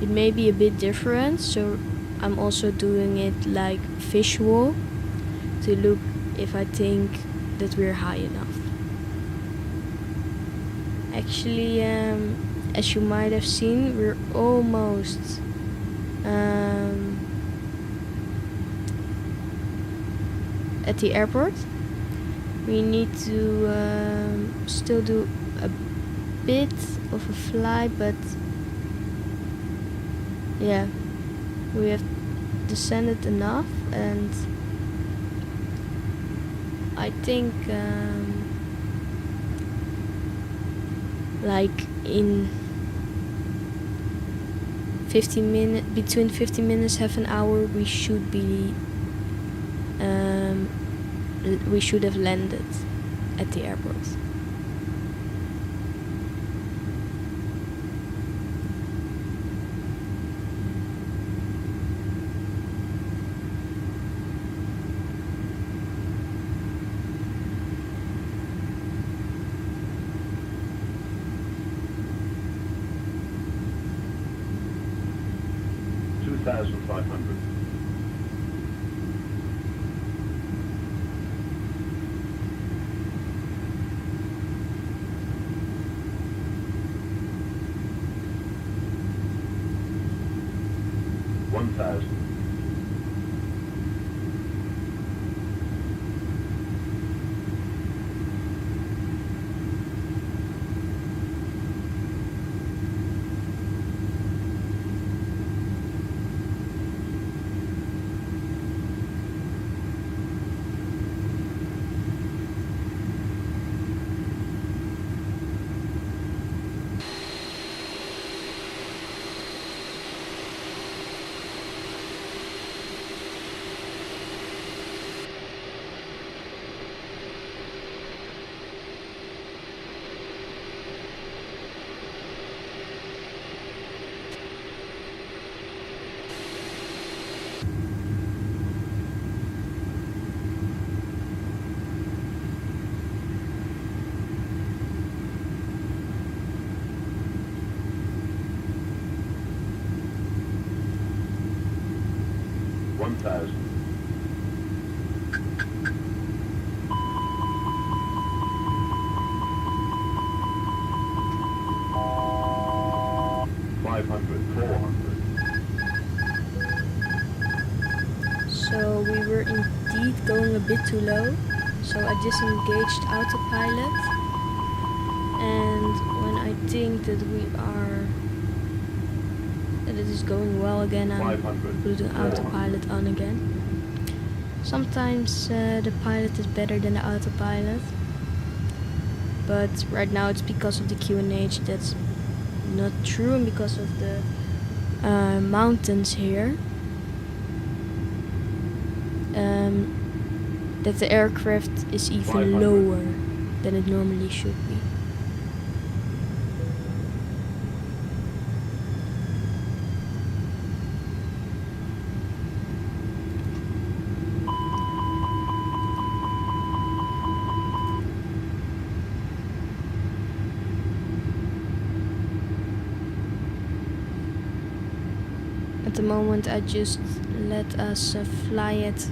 it may be a bit different, so I'm also doing it like visual to look if I think that we're high enough. Actually, as you might have seen, we're almost at the airport. We need to still do a bit of a flight, but yeah, we have descended enough, and I think like in 15 minutes, between 15 minutes, half an hour, we should be we should have landed at the airport. $2,500. $1,000. $1,000. $400. So we were indeed going a bit too low, so I disengaged autopilot, and when I think that it is going well again, I'm putting autopilot on again. Sometimes the pilot is better than the autopilot, but right now it's because of the QNH that's not true, and because of the mountains here, that the aircraft is even lower than it normally should be. At the moment I just let us fly at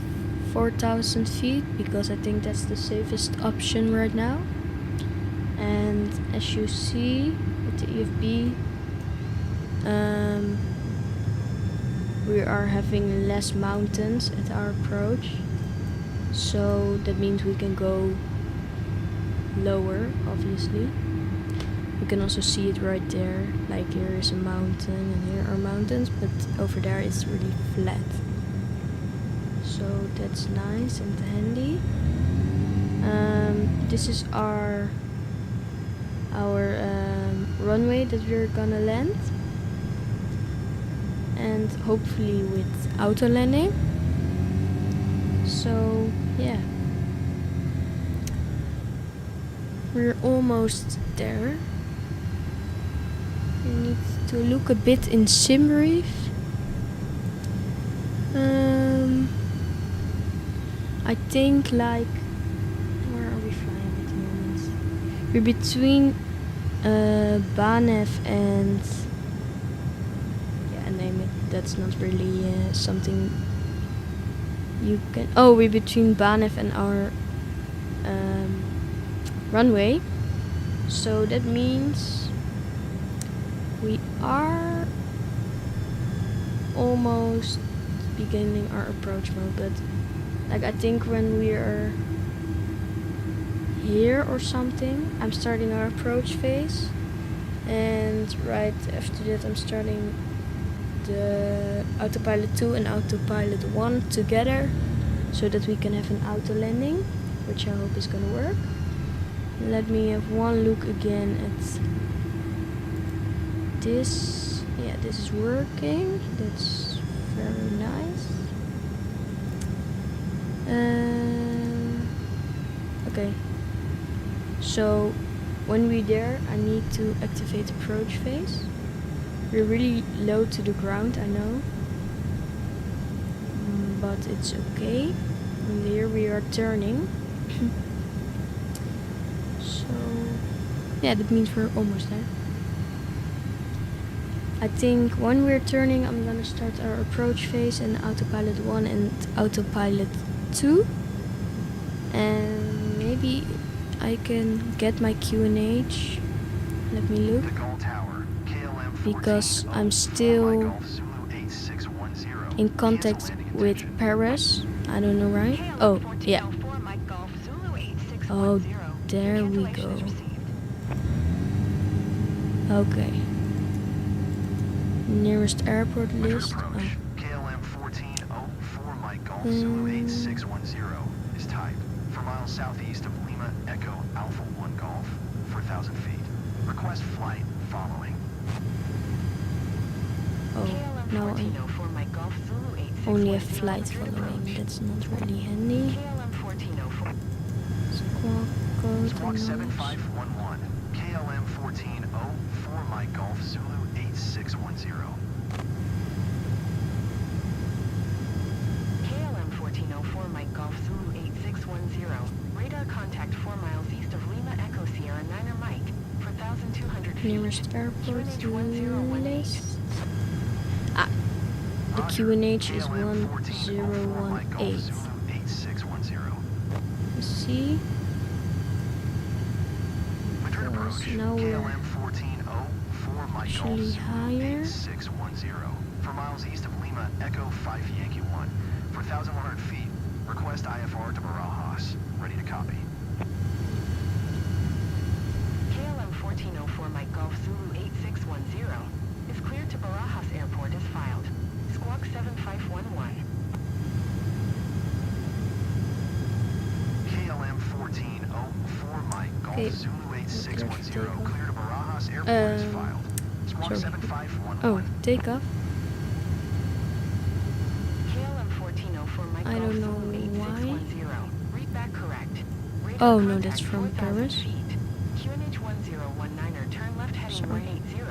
4,000 feet because I think that's the safest option right now. And as you see with the EFB, we are having less mountains at our approach, so that means we can go lower, obviously. You can also see it right there, like here is a mountain and here are mountains, but over there it's really flat. So that's nice and handy. This is our runway that we're gonna land, and hopefully with auto landing. So yeah, we're almost there. We need to look a bit in sim brief. I think like, where are we flying at the moment? We're between Banev and, yeah, name it. That's not really something you can. Oh, we're between Banev and our runway. So that means we are almost beginning our approach mode, but like I think when we are here or something, I'm starting our approach phase, and right after that I'm starting the autopilot 2 and autopilot 1 together, so that we can have an auto landing, which I hope is gonna work. Let me have one look again at this. Yeah, this is working. That's very nice. Okay. So when we're there, I need to activate approach phase. We're really low to the ground, I know, but it's okay. And here we are turning. So yeah, that means we're almost there. I think when we're turning, I'm gonna start our approach phase and autopilot 1 and autopilot 2, and maybe I can get my QNH. Let me look, because I'm still in contact with Paris. I don't know, right? Oh, yeah. Oh, there we go. Okay. Nearest airport list. Oh. KLM 1404 Mike Golf Zulu 8610 is type 4 miles southeast of Lima Echo Alpha 1 Golf, 4,000 feet. Request flight following. Oh, no, I only have flight following. That's not really handy. Squawk code. Squawk 7511. KLM 1404 Mike Golf Zulu 8610. KLM 1404 Mike Golf Zulu 8610. Radar contact 4 miles east of Lima Echo Sierra 9er Mike, 4,200 feet. Nearest airport QNH 1018. list. Ah, the QNH is 1018. You see? Because now we're actually higher. 4 miles east of Lima Echo 5 Yankee 1, 4,100 feet. Request IFR to Barajas. Ready to copy. KLM 1404 Mike Golf Zulu 8610 is cleared to Barajas Airport as filed. Squawk 7511. KLM 1404 Mike Golf Okay. Zulu 8610 clear to Barajas Airport as filed. Squawk Sorry. 7511. Oh, take off. KLM 1404 Mike I Golf don't know Zulu why. 8610. Read back correct. Radar Oh, no, contact that's from 4,000 Paris. feet. QNH 1019er, turn left heading Sorry. 180.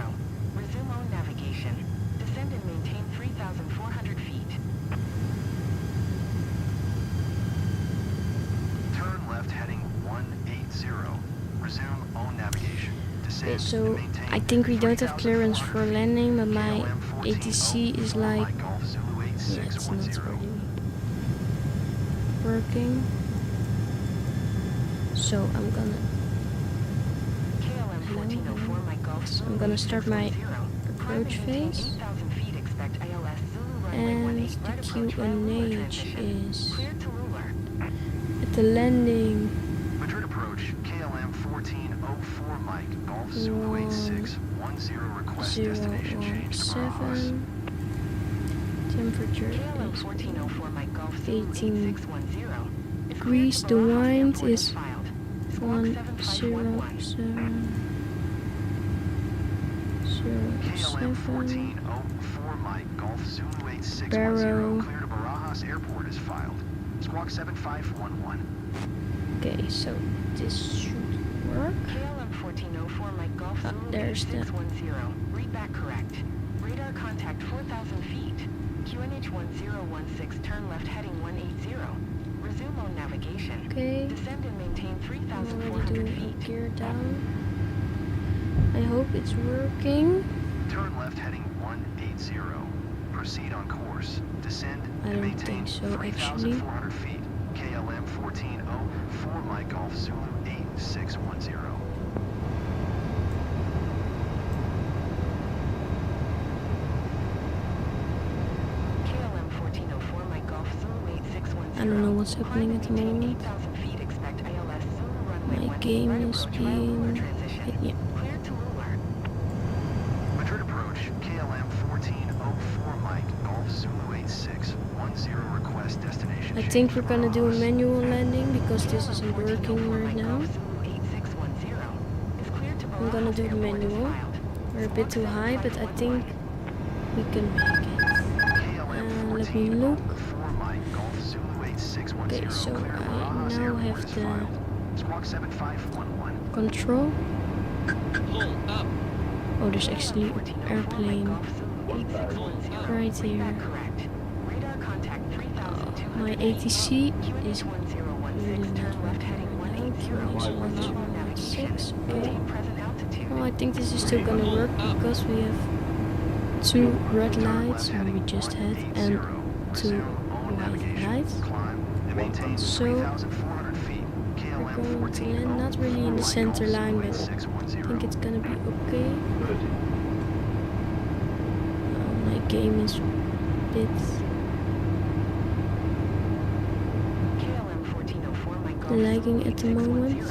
Resume own navigation. Descend and maintain 3,400 feet. Turn left heading 180. Resume own navigation. Descend Okay, and so maintain I think we don't have clearance for 3,400 landing, but my KLM 1404 ATC is like, Mike Golf Zulu yeah, it's not 8610. really working. So I'm gonna KLM 1404 Mike Golf So I'm Zulu gonna start my 8610. approach Climb and maintain phase. 8,000 feet. Expect ILS Zulu runway And 18 the right approach via Lula QNH transition. is Cleared to Lula. at the landing. Madrid approach, KLM 1404 Mike, Golf Zulu 8610, request destination change to Barajas. 017. Temperature KLM is 1404 Mike Golf Zulu 18 8610 degrees. The wind is filed. 107. KLM 1404 Mike Golf Zulu 8610 Barrow. clear to Barajas Airport is filed. Squawk 7511. Okay, so this should work. KLM 1404 Mike Golf Ah, Zulu there's the- 8610. Read back correct. Radar contact 4,000 feet. QNH 1016, turn left heading 180. Resume on navigation. Okay. Descend and maintain I'm already 3,400 doing feet. gear down. I hope it's working. Turn left heading 180. Proceed on course. Descend I and don't maintain think so, 3,400 feet. KLM 1404 Mike Golf Zulu 8610. KLM 1404 Mike Golf Zulu 8610. I don't know what's happening at the Maintain moment. 8,000 feet, expect ILS Zulu runway My 1, game right is approach via Lular being... transition. Yeah. Clear to Lular. Madrid approach. KLM 1404 Mike Golf Zulu 8610 request destination. I change think we're to gonna do a Barajas. manual landing because this isn't working right now. I'm gonna do the manual. We're a bit too high, but I think we can make it. Let me look. Okay, so I now have the control. Oh, there's actually an airplane right here. My ATC is really not working right now. QNH 1016. Okay. Well, I think this is still gonna work because we have 2 red lights, or we just had, and 2 white lights. So we're going to land not really in the center line, but I think it's gonna be okay. 30. My game is a bit... lagging at the moment.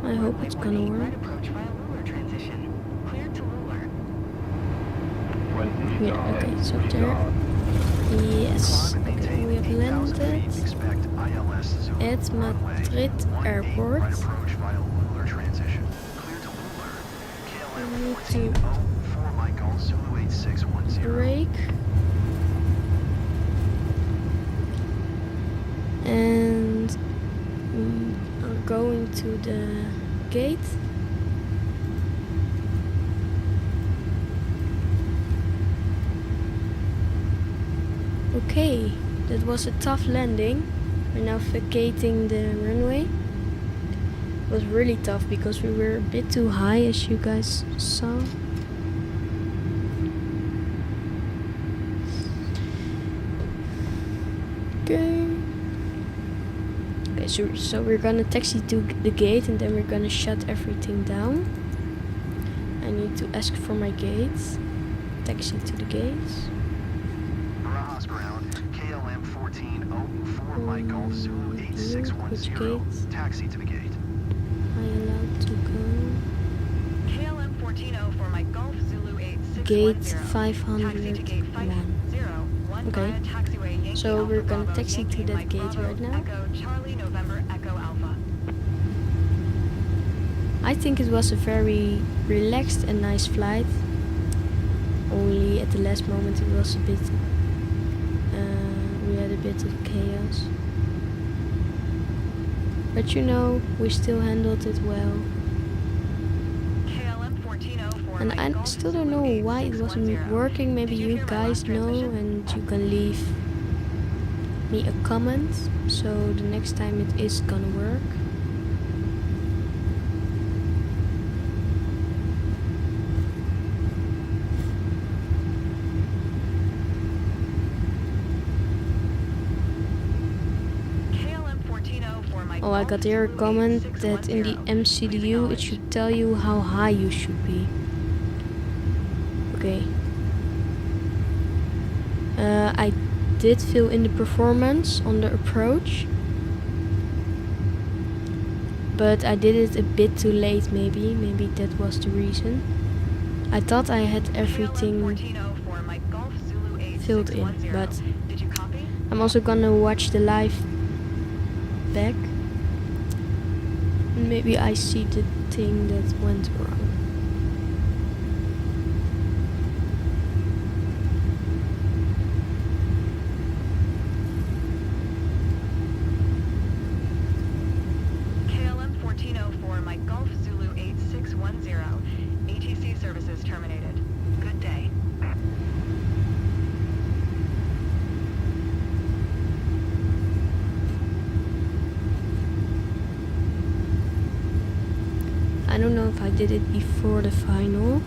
I hope it's gonna work. Yeah, okay, so there. Yes, okay, we have landed at Madrid Airport. We need to brake. And we are going to the gate. Okay, that was a tough landing. We're now vacating the runway. It was really tough because we were a bit too high, as you guys saw. Okay. Okay, so we're gonna taxi to the gate and then we're gonna shut everything down. I need to ask for my gates. Taxi to the gates. Barajas ground, KLM 1404 Mike Golf Zulu Which 8610. gate? Taxi to the gate. Am I allowed to go? KLM 1404 Mike Golf Zulu 8610. Gate Taxi to gate 501. 501 Okay. via taxiway Yankee So Alpha we're gonna Bravo, taxi Yankee to that Mike gate Bravo, right now. Echo Charlie November Echo Alpha. I think it was a very relaxed and nice flight. Only at the last moment it was a bit... we had a bit of chaos. But you know, we still handled it well. KLM 1404 And Mike I Golf still don't Zulu know why it wasn't 8610. working. Maybe Did you you hear my guys last know transmission? and you can leave me a comment. So the next time it is gonna work. KLM 1404 Mike Oh, I Golf got here a Zulu comment that in the 8610. MCDU it should tell you how high you should be. Okay. I did fill in the performance on the approach. But I did it a bit too late maybe. Maybe that was the reason. I thought I had KLM everything 1404 Mike Golf Zulu filled in, 8610. but Did you copy? I'm also gonna watch the live back. Maybe I see the thing that went wrong. KLM 1404, Mike Golf Zulu 8610. ATC services terminated. Good day. I don't know if I did it before the final.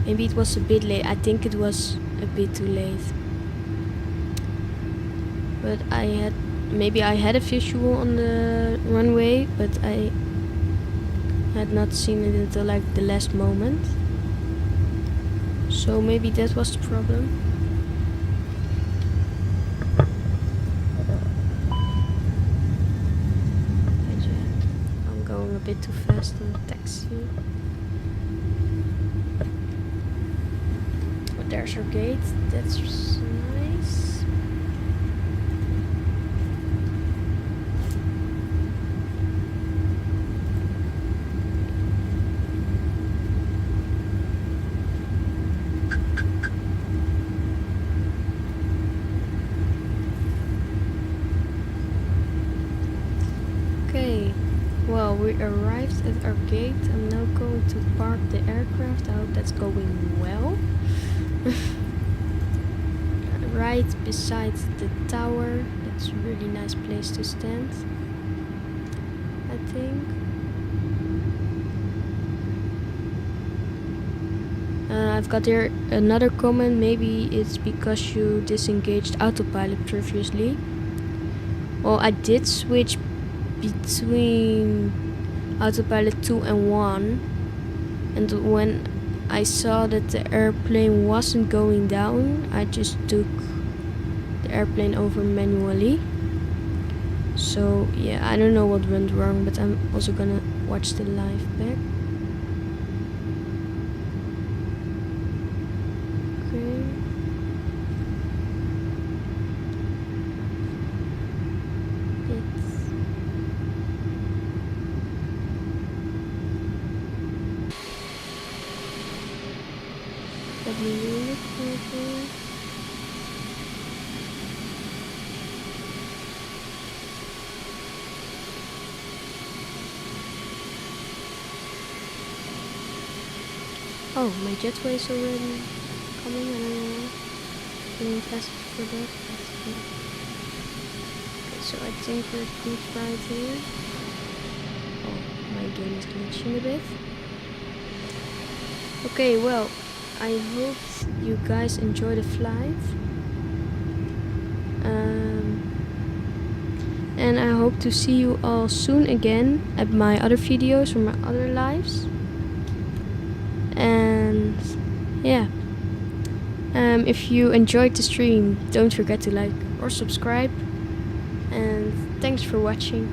Maybe it was a bit late. I think it was a bit too late. But maybe I had a visual on the runway, but I had not seen it until like the last moment. So maybe that was the problem. I'm going a bit too fast in the taxi. But there's our gate. That's nice. Okay, well, we arrived at our gate. I'm now going to park the aircraft. I hope that's going well. Right beside the tower. That's a really nice place to stand, I think. I've got here another comment. Maybe it's because you disengaged autopilot previously. Well, I did switch between autopilot 2 and 1, and when I saw that the airplane wasn't going down, I just took the airplane over manually. So yeah, I don't know what went wrong, but I'm also gonna watch the live back. Okay. Let me look over. Oh, my jetway is already coming. I don't know. Getting faster for that. That's good. Okay, so I think we're good right here. Oh, my game is glitching a bit. Okay, well, I hope you guys enjoy the flight. And I hope to see you all soon again at my other videos or my other lives. And yeah, if you enjoyed the stream, don't forget to like or subscribe. And thanks for watching.